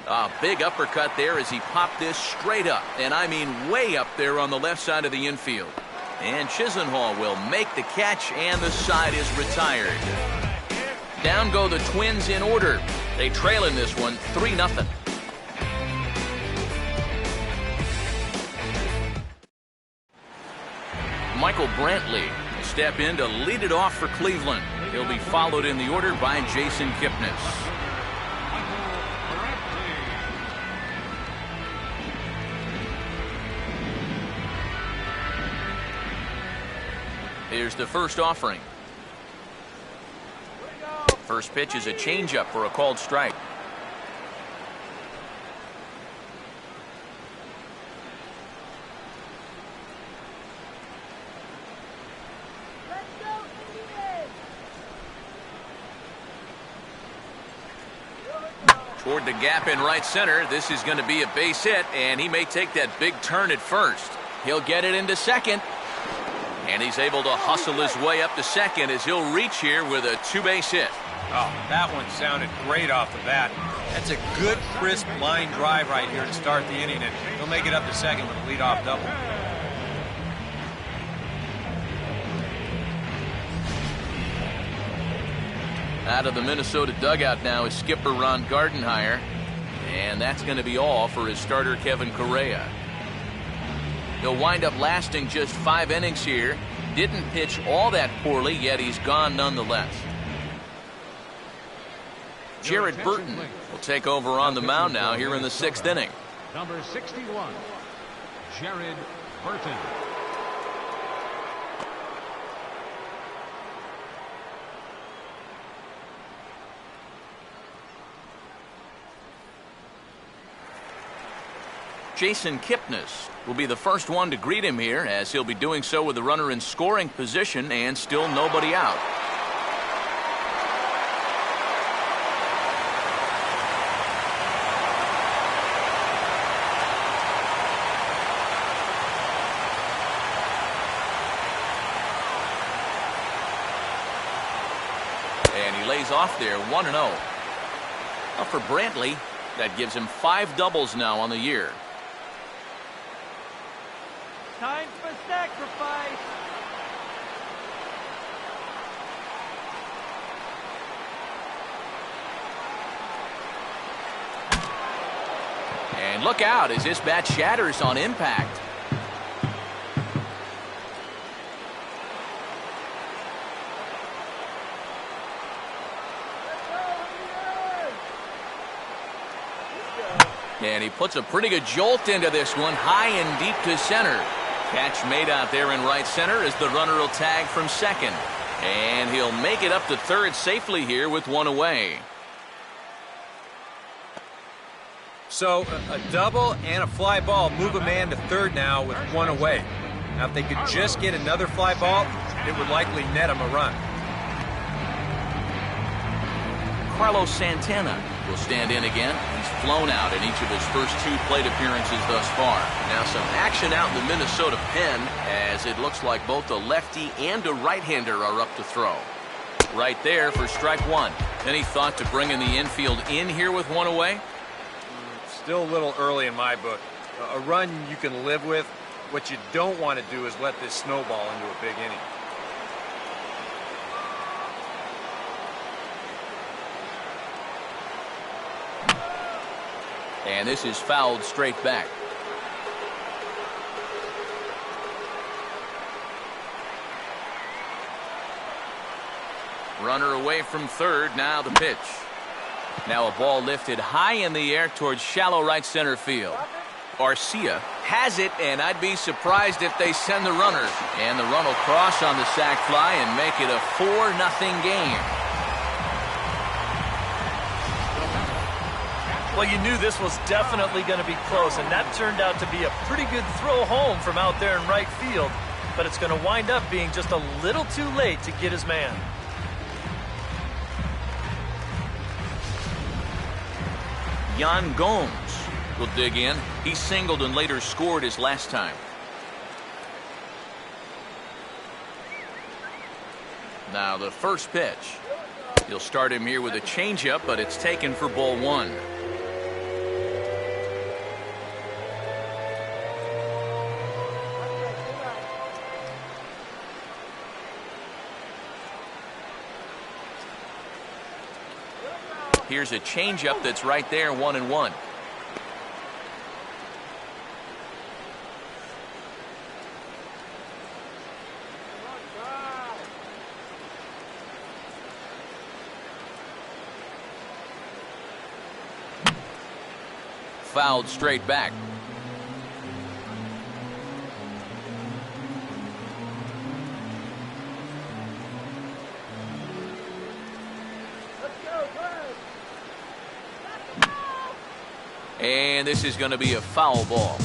A big uppercut there as he popped this straight up, and I mean way up there on the left side of the infield. And Chisenhall will make the catch, and the side is retired. Down go the Twins in order. They trail in this one 3-0. Michael Brantley will step in to lead it off for Cleveland. He'll be followed in the order by Jason Kipnis. Here's the first offering. First pitch is a changeup for a called strike. Toward the gap in right center. This is going to be a base hit, and he may take that big turn at first. He'll get it into second. And he's able to hustle his way up to second as he'll reach here with a 2-base hit.
Oh, that one sounded great off the bat. That's a good, crisp line drive right here to start the inning, and he'll make it up to second with a leadoff double.
Out of the Minnesota dugout now is skipper Ron Gardenhire. And that's going to be all for his starter Kevin Correa. He'll wind up lasting just 5 innings here. Didn't pitch all that poorly, yet he's gone nonetheless. Jared Burton will take over on the mound now here in the 6th inning.
Number 61, Jared Burton.
Jason Kipnis will be the first one to greet him here, as he'll be doing so with the runner in scoring position and still nobody out. And he lays off there 1-0. Now for Brantley, that gives him 5 doubles now on the year.
Time for sacrifice.
And look out as this bat shatters on impact. And he puts a pretty good jolt into this one, high and deep to center. Catch made out there in right center as the runner will tag from second. And he'll make it up to third safely here with 1 away.
So a double and a fly ball move a man to third now with one away. Now, if they could just get another fly ball, it would likely net them a run.
Carlos Santana will stand in again. He's flown out in each of his first 2 plate appearances thus far. Now some action out in the Minnesota pen, as it looks like both a lefty and a right-hander are up to throw. Right there for strike 1. Any thought to bringing the infield in here with one away?
Still a little early in my book. A run you can live with. What you don't want to do is let this snowball into a big inning.
And this is fouled straight back. Runner away from third. Now the pitch. Now a ball lifted high in the air towards shallow right center field. Arcia has it, and I'd be surprised if they send the runner. And the run will cross on the sac fly and make it a 4-0 game.
Well, you knew this was definitely going to be close, and that turned out to be a pretty good throw home from out there in right field. But it's going to wind up being just a little too late to get his man.
Yan Gomes will dig in. He singled and later scored his last time. Now the first pitch. He'll start him here with a changeup, but it's taken for ball 1. Here's a changeup that's right there, 1-1. Fouled straight back. And this is going to be a foul ball.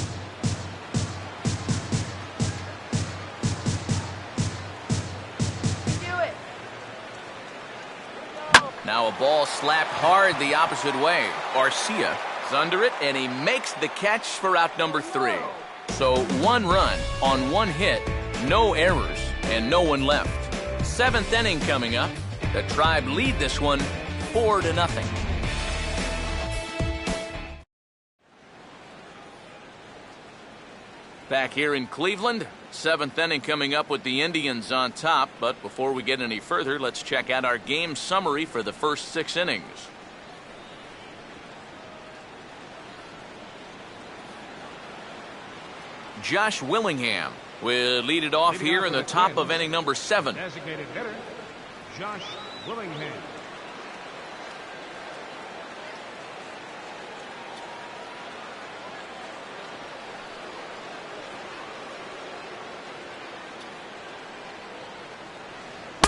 Now a ball slapped hard the opposite way. Arcia is under it, and he makes the catch for out number 3. So 1 run on 1 hit, no errors, and no one left. 7th inning coming up. The Tribe lead this one 4-0. Back here in Cleveland, 7th inning coming up with the Indians on top. But before we get any further, let's check out our game summary for the first 6 innings. Josh Willingham will lead it off here in the top of inning number 7.
Designated hitter, Josh Willingham.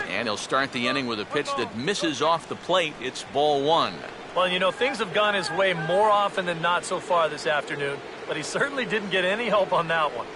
And he'll start the inning with a pitch that misses off the plate. It's ball 1.
Well, you know, things have gone his way more often than not so far this afternoon, but he certainly didn't get any help on that one.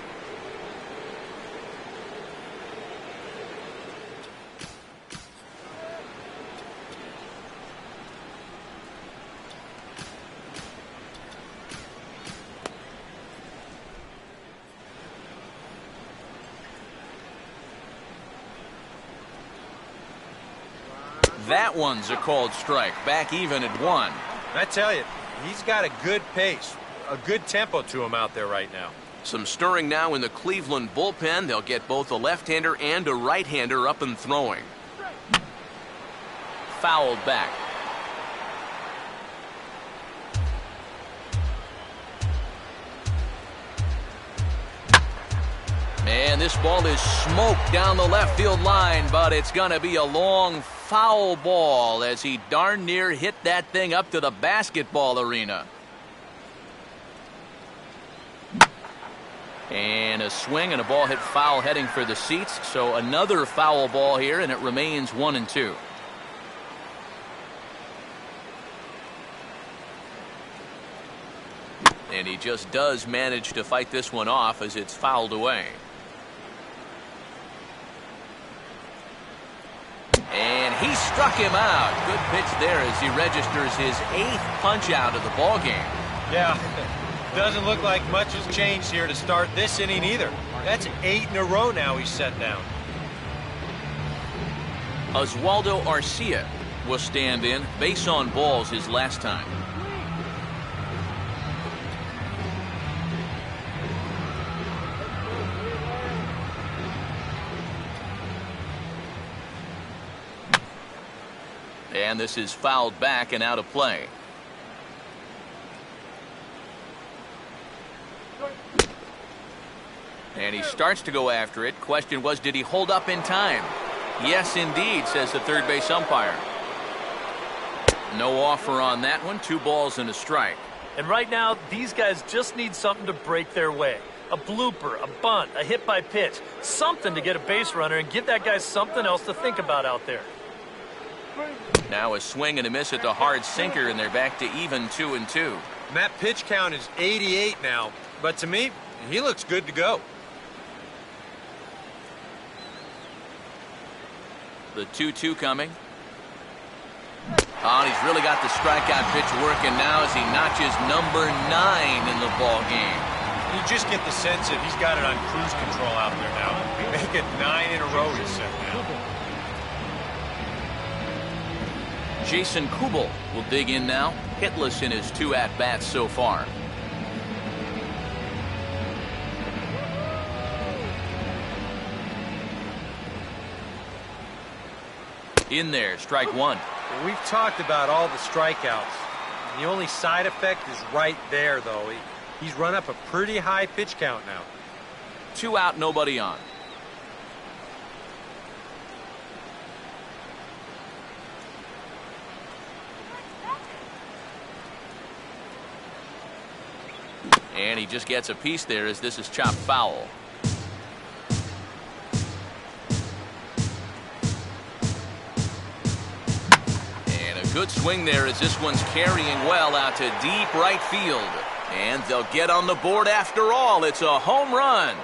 That one's a called strike. Back even at 1.
And I tell you, he's got a good pace, a good tempo to him out there right now.
Some stirring now in the Cleveland bullpen. They'll get both a left-hander and a right-hander up and throwing. Fouled back. And this ball is smoked down the left field line, but it's going to be a long foul ball as he darn near hit that thing up to the basketball arena. And a swing and a ball hit foul heading for the seats. So another foul ball here, and it remains 1-2. just does manage to fight this one off as it's fouled away. And he struck him out. Good pitch there as he registers his 8th punch out of the ball game.
Yeah, doesn't look like much has changed here to start this inning either. That's 8 in a row now he's set down.
Oswaldo Arcia will stand in. Base on balls his last time. And this is fouled back and out of play. And he starts to go after it. Question was, did he hold up in time? Yes, indeed, says the third base umpire. No offer on that one. 2 balls and a strike.
And right now, these guys just need something to break their way. A blooper, a bunt, a hit by pitch. Something to get a base runner and give that guy something else to think about out there.
Now a swing and a miss at the hard sinker, and they're back to even 2-2.
And that pitch count is 88 now. But to me, he looks good to go.
The 2-2 coming. Oh, and he's really got the strikeout pitch working now as he notches number 9 in the ball game.
You just get the sense that he's got it on cruise control out there now. Make it 9 in a row he's set now.
Jason Kubel will dig in now. Hitless in his 2 at-bats so far. In there, strike 1.
We've talked about all the strikeouts. The only side effect is right there, though. He's run up a pretty high pitch count now.
2 out, nobody on. And he just gets a piece there as this is chopped foul. And a good swing there as this one's carrying well out to deep right field. And they'll get on the board after all. It's a home run.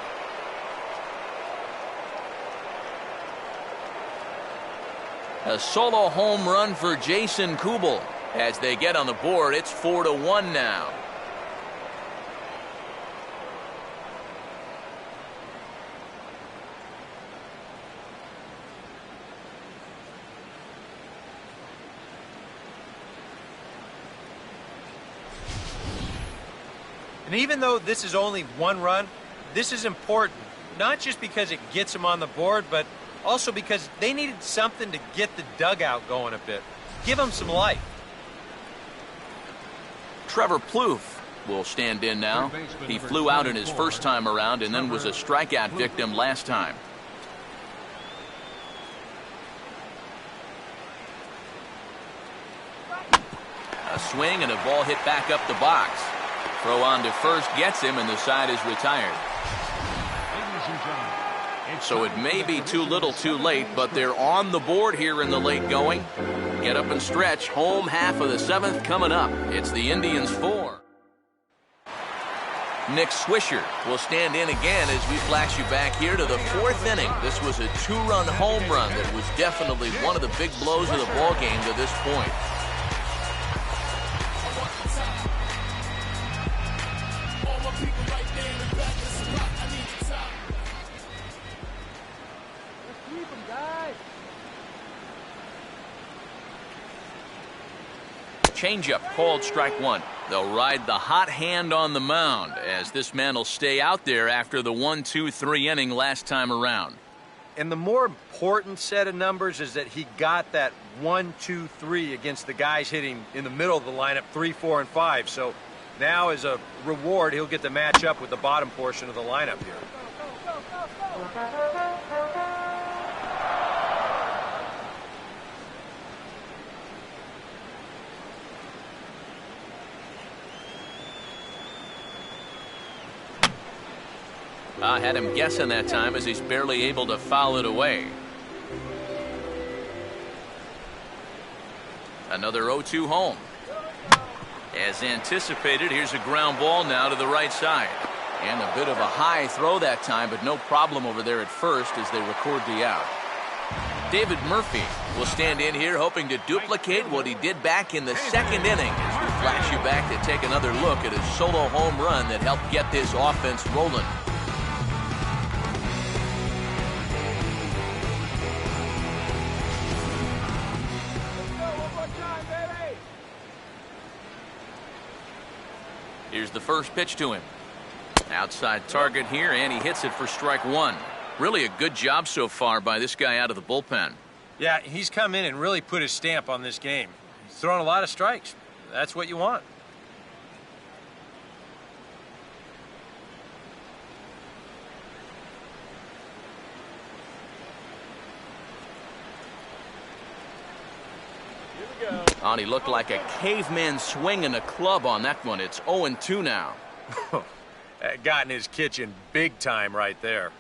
A solo home run for Jason Kubel. As they get on the board, it's 4-1 now.
And even though this is only 1 run, this is important. Not just because it gets them on the board, but also because they needed something to get the dugout going a bit. Give them some life.
Trevor Plouffe will stand in now. He flew out in his first time around and then was a strikeout victim last time. A swing and a ball hit back up the box. Throw on to first gets him, and the side is retired. So it may be too little too late, but they're on the board here in the late going. Get up and stretch. Home half of the 7th coming up. It's the Indians 4. Nick Swisher will stand in again as we flash you back here to the 4th inning. This was a 2-run home run that was definitely one of the big blows of the ball game to this point. Changeup called strike 1. They'll ride the hot hand on the mound as this man will stay out there after the 1-2-3 inning last time around.
And the more important set of numbers is that he got that 1-2-3 against the guys hitting in the middle of the lineup 3, 4, and 5. So now as a reward, he'll get to match up with the bottom portion of the lineup here.
I had him guessing that time as he's barely able to foul it away. Another 0-2 home. As anticipated, here's a ground ball now to the right side. And a bit of a high throw that time, but no problem over there at first as they record the out. David Murphy will stand in here hoping to duplicate what he did back in the second inning as we flash you back to take another look at his solo home run that helped get this offense rolling. Here's the first pitch to him. Outside target here, and he hits it for strike one. Really a good job so far by this guy out of the bullpen.
Yeah, he's come in and really put his stamp on this game. He's thrown a lot of strikes. That's what you want.
Oh, he looked like a caveman swinging a club on that one. It's 0-2 now.
That got in his kitchen big time right there.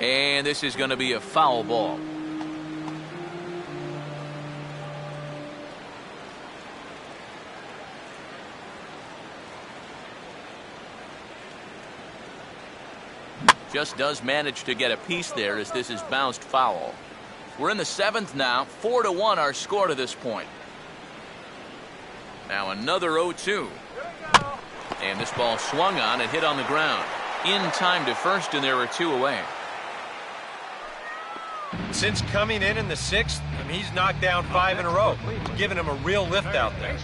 And this is going to be a foul ball. Just does manage to get a piece there as this is bounced foul. We're in the seventh now. 4-1 our score to this point. Now another 0-2. And this ball swung on and hit on the ground. In time to first, and there were two away.
Since coming in the sixth, he's knocked down 5 in a row, giving him a real lift out there.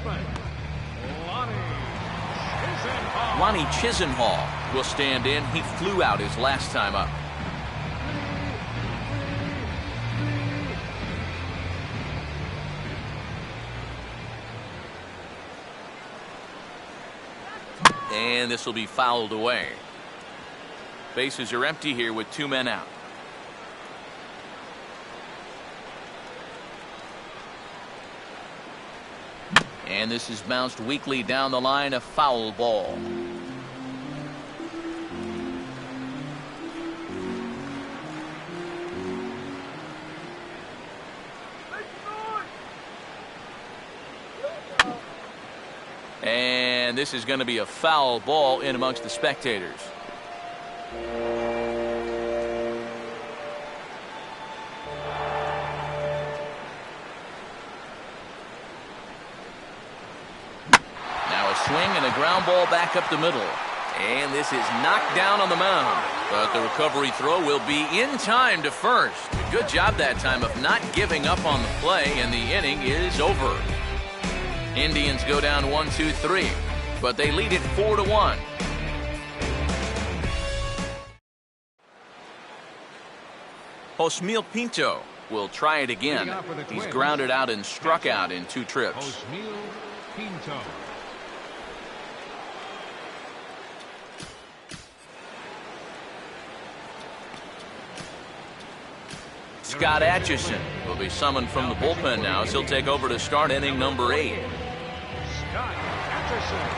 Lonnie Chisenhall will stand in. He flew out his last time up. And this will be fouled away. Bases are empty here with 2 men out. And this is bounced weakly down the line, a foul ball. And this is going to be a foul ball in amongst the spectators. Swing and a ground ball back up the middle. And this is knocked down on the mound. But the recovery throw will be in time to first. A good job that time of not giving up on the play, and the inning is over. Indians go down 1-2-3, but they lead it 4-1. Josmil Pinto will try it again. He's grounded out and struck out in 2 trips.
Josmil Pinto.
Scott Atchison will be summoned from the bullpen now as he'll take over to start inning number 8.
Scott Atchison.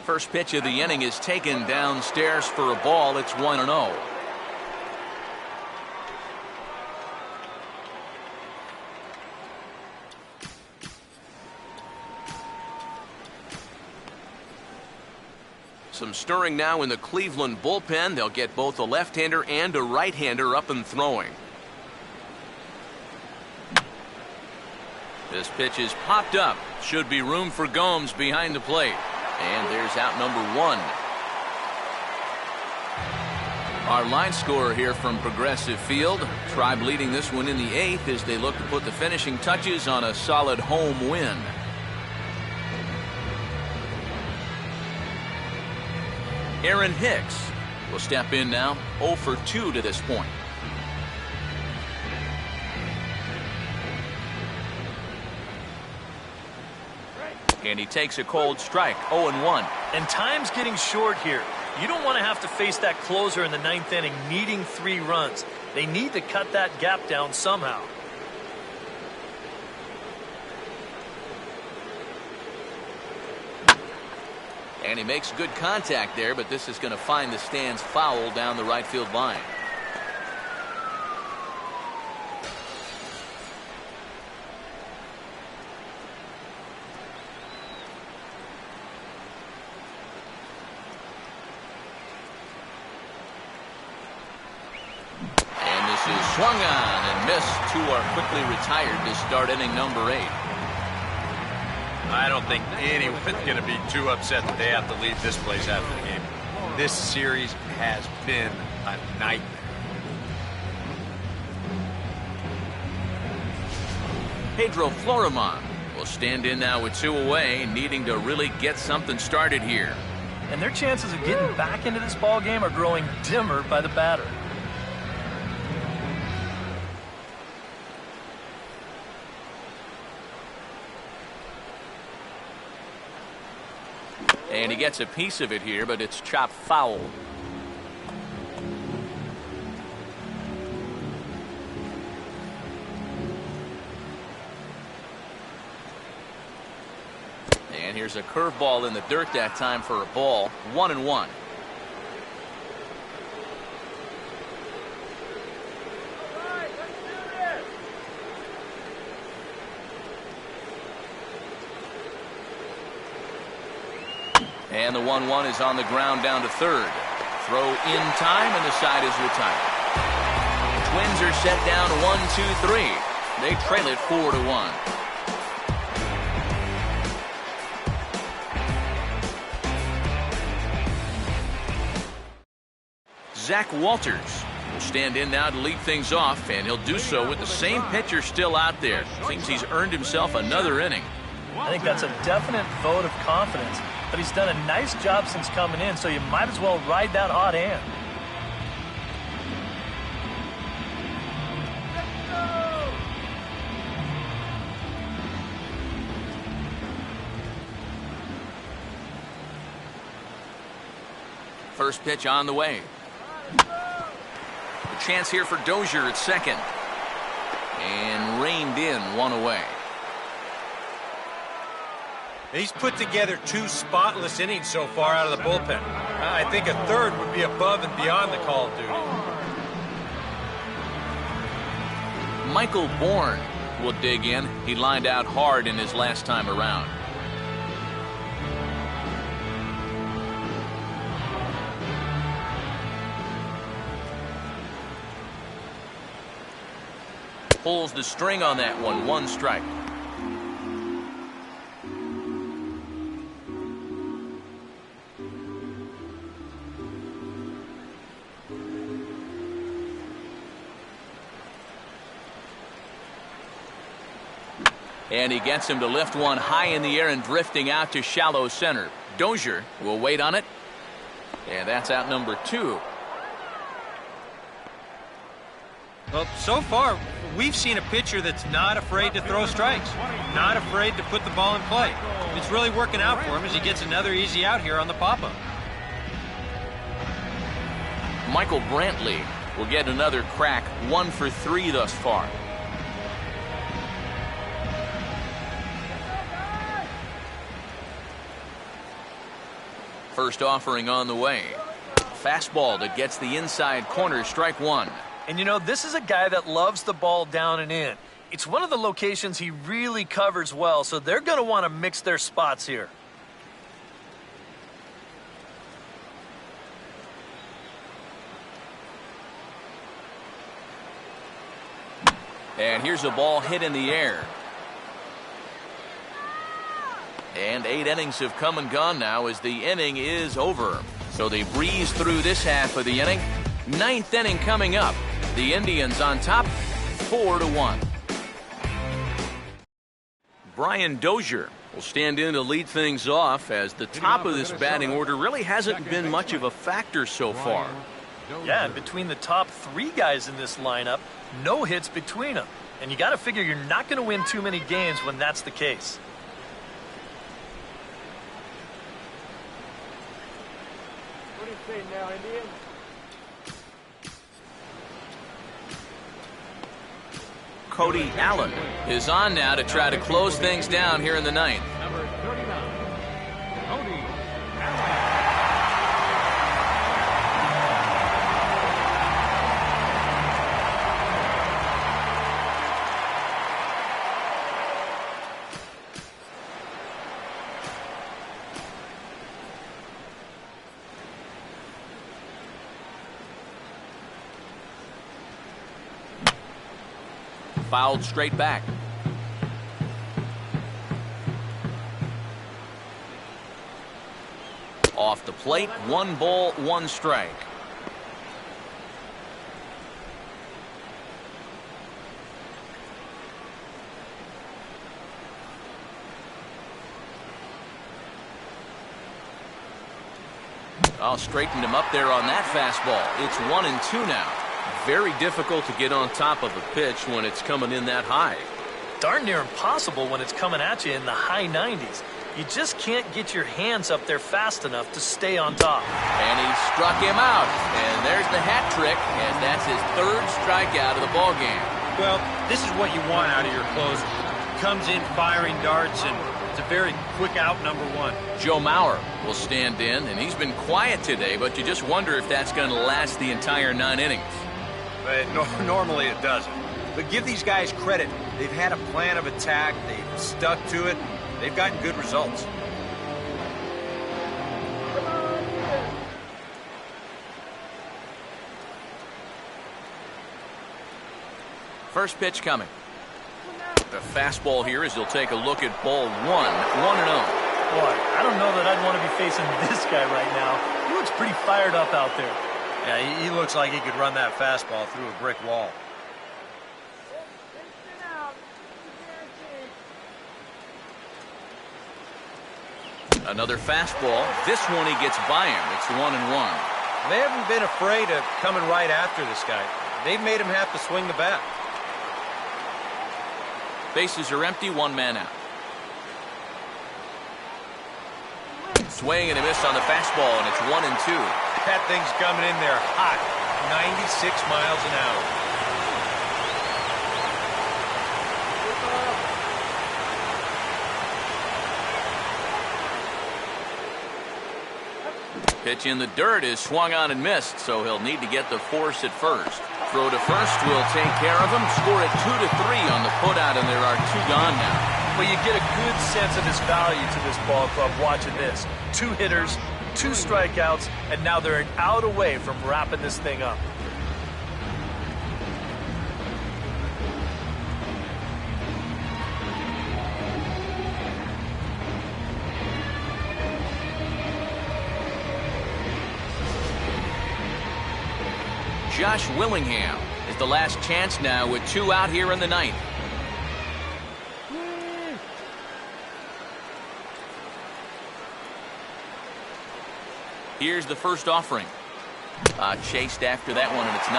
First pitch of the inning is taken downstairs for a ball. It's 1-0. Some stirring now in the Cleveland bullpen. They'll get both a left-hander and a right-hander up and throwing. This pitch is popped up. Should be room for Gomes behind the plate. And there's out number 1. Our line scorer here from Progressive Field. Tribe leading this one in the 8th as they look to put the finishing touches on a solid home win. Aaron Hicks will step in now, 0 for 2 to this point. And he takes a cold strike, 0-1.
And time's getting short here. You don't want to have to face that closer in the 9th inning needing 3 runs. They need to cut that gap down somehow.
And he makes good contact there, but this is going to find the stands foul down the right field line. And this is swung on and missed. Two are quickly retired to start inning number 8.
I don't think anyone's going to be too upset that they have to leave this place after the game. This series has been a nightmare.
Pedro Florimon will stand in now with 2 away, needing to really get something started here.
And their chances of getting back into this ball game are growing dimmer by the batter.
And he gets a piece of it here, but it's chopped foul. And here's a curveball in the dirt that time for a ball. 1-1. And the 1-1 is on the ground down to third. Throw in time, and the side is retired. Twins are set down 1-2-3. They trail it 4-1. Zach Walters will stand in now to lead things off, and he'll do so with the same pitcher still out there. Seems he's earned himself another inning.
I think that's a definite vote of confidence. But he's done a nice job since coming in, so you might as well ride that hot hand.
First pitch on the way. A chance here for Dozier at second. And reined in 1 away.
He's put together 2 spotless innings so far out of the bullpen. I think a third would be above and beyond the call of duty.
Michael Bourne will dig in. He lined out hard in his last time around. Pulls the string on that one. 1 strike. And he gets him to lift one high in the air and drifting out to shallow center. Dozier will wait on it. And that's out number 2.
Well, so far, we've seen a pitcher that's not afraid to throw strikes, not afraid to put the ball in play. It's really working out for him as he gets another easy out here on the pop-up.
Michael Brantley will get another crack. 1 for 3 thus far. First offering on the way. Fastball that gets the inside corner. Strike 1.
And you know, this is a guy that loves the ball down and in. It's one of the locations he really covers well, so they're going to want to mix their spots here.
And here's a ball hit in the air. And 8 innings have come and gone now as the inning is over. So they breeze through this half of the inning. 9th inning coming up. The Indians on top, 4-1. Brian Dozier will stand in to lead things off as the top of this batting order really hasn't been much of a factor so far.
Yeah, and between the top 3 guys in this lineup, no hits between them. And you got to figure you're not going to win too many games when that's the case.
What do you say now, Indian?
Cody Allen is on now to try to close things down here in the 9th.
Number 39, Cody Allen.
fouled straight back. Off the plate, 1 ball, 1 strike. I'll straighten him up there on that fastball. It's 1-2 now. Very difficult to get on top of a pitch when it's coming in that high.
Darn near impossible when it's coming at you in the high 90s. You just can't get your hands up there fast enough to stay on top.
And he struck him out. And there's the hat trick, and that's his 3rd strikeout of the ball game.
Well, this is what you want out of your closer. Comes in firing darts, and it's a very quick out, number 1.
Joe Mauer will stand in, and he's been quiet today, but you just wonder if that's going to last the entire 9 innings.
Normally it doesn't. But give these guys credit. They've had a plan of attack. They've stuck to it. They've gotten good results.
First pitch coming. The fastball here as he'll take a look at ball 1, 1-0.
Boy, I don't know that I'd want to be facing this guy right now. He looks pretty fired up out there.
Yeah, he looks like he could run that fastball through a brick wall.
Another fastball. This one he gets by him. It's 1-1.
They haven't been afraid of coming right after this guy. They've made him have to swing the bat.
Bases are empty, 1 man out. Swing and a miss on the fastball, and it's 1-2.
That thing's coming in there hot, 96 miles an hour.
Pitch in the dirt is swung on and missed, so he'll need to get the force at first. Throw to first will take care of him. Score at 2-3 on the putout, and there are 2 gone now.
Well, you get a good sense of his value to this ball club watching this. 2 hitters, 2 strikeouts, and now they're an out away from wrapping this thing up.
Josh Willingham is the last chance now with 2 out here in the 9th. Here's the first offering. Chased after that one, and it's 0-1.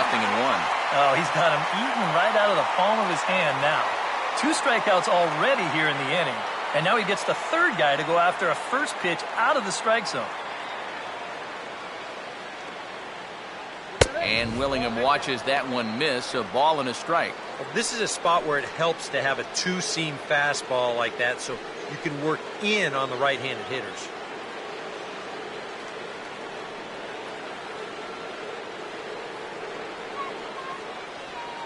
Oh, he's got him eaten right out of the palm of his hand now. 2 strikeouts already here in the inning, and now he gets the 3rd guy to go after a first pitch out of the strike zone.
And Willingham watches that one miss, a ball and a strike.
Well, this is a spot where it helps to have a 2-seam fastball like that so you can work in on the right-handed hitters.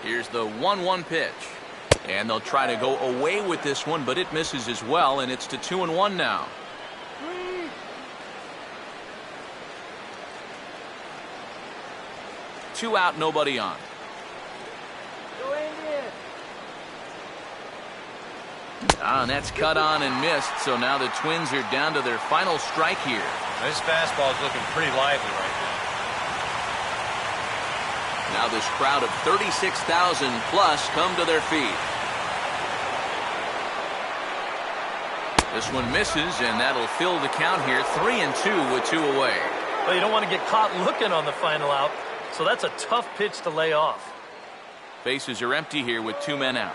Here's the 1-1 pitch. And they'll try to go away with this one, but it misses as well, and it's to 2-1 now. Two out, nobody on. And that's cut on and missed, so now the Twins are down to their final strike here.
This fastball is looking pretty lively right now.
Now this crowd of 36,000 plus come to their feet. This one misses, and that'll fill the count here. 3-2 with 2 away.
Well, you don't want to get caught looking on the final out, so that's a tough pitch to lay off.
Bases are empty here with 2 men out.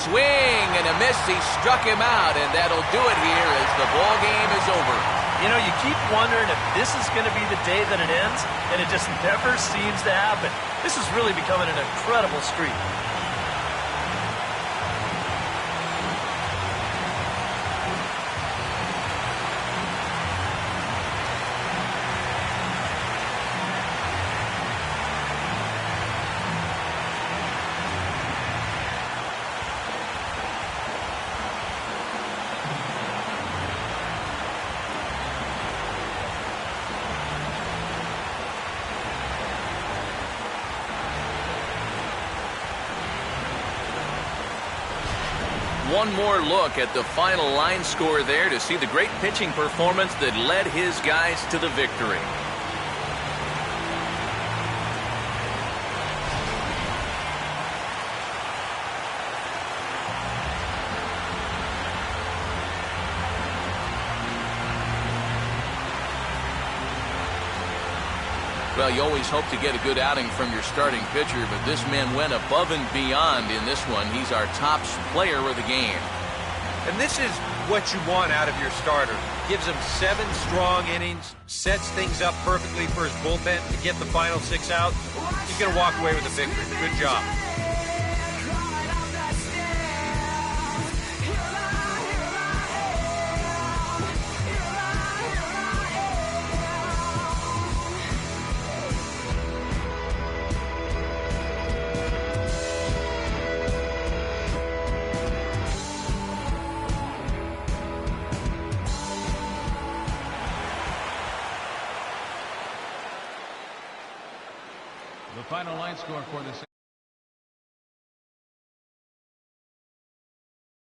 Swing and a miss. He struck him out, and that'll do it here as the ball game is over.
You know, you keep wondering if this is going to be the day that it ends, and it just never seems to happen. This is really becoming an incredible streak.
one more look at the final line score there to see the great pitching performance that led his guys to the victory. Well, you always hope to get a good outing from your starting pitcher, but this man went above and beyond in this one. He's our top player of the game.
And this is what you want out of your starter. Gives him 7 strong innings, sets things up perfectly for his bullpen to get the final 6 out. He's going to walk away with a victory. Good job.
The final line score for this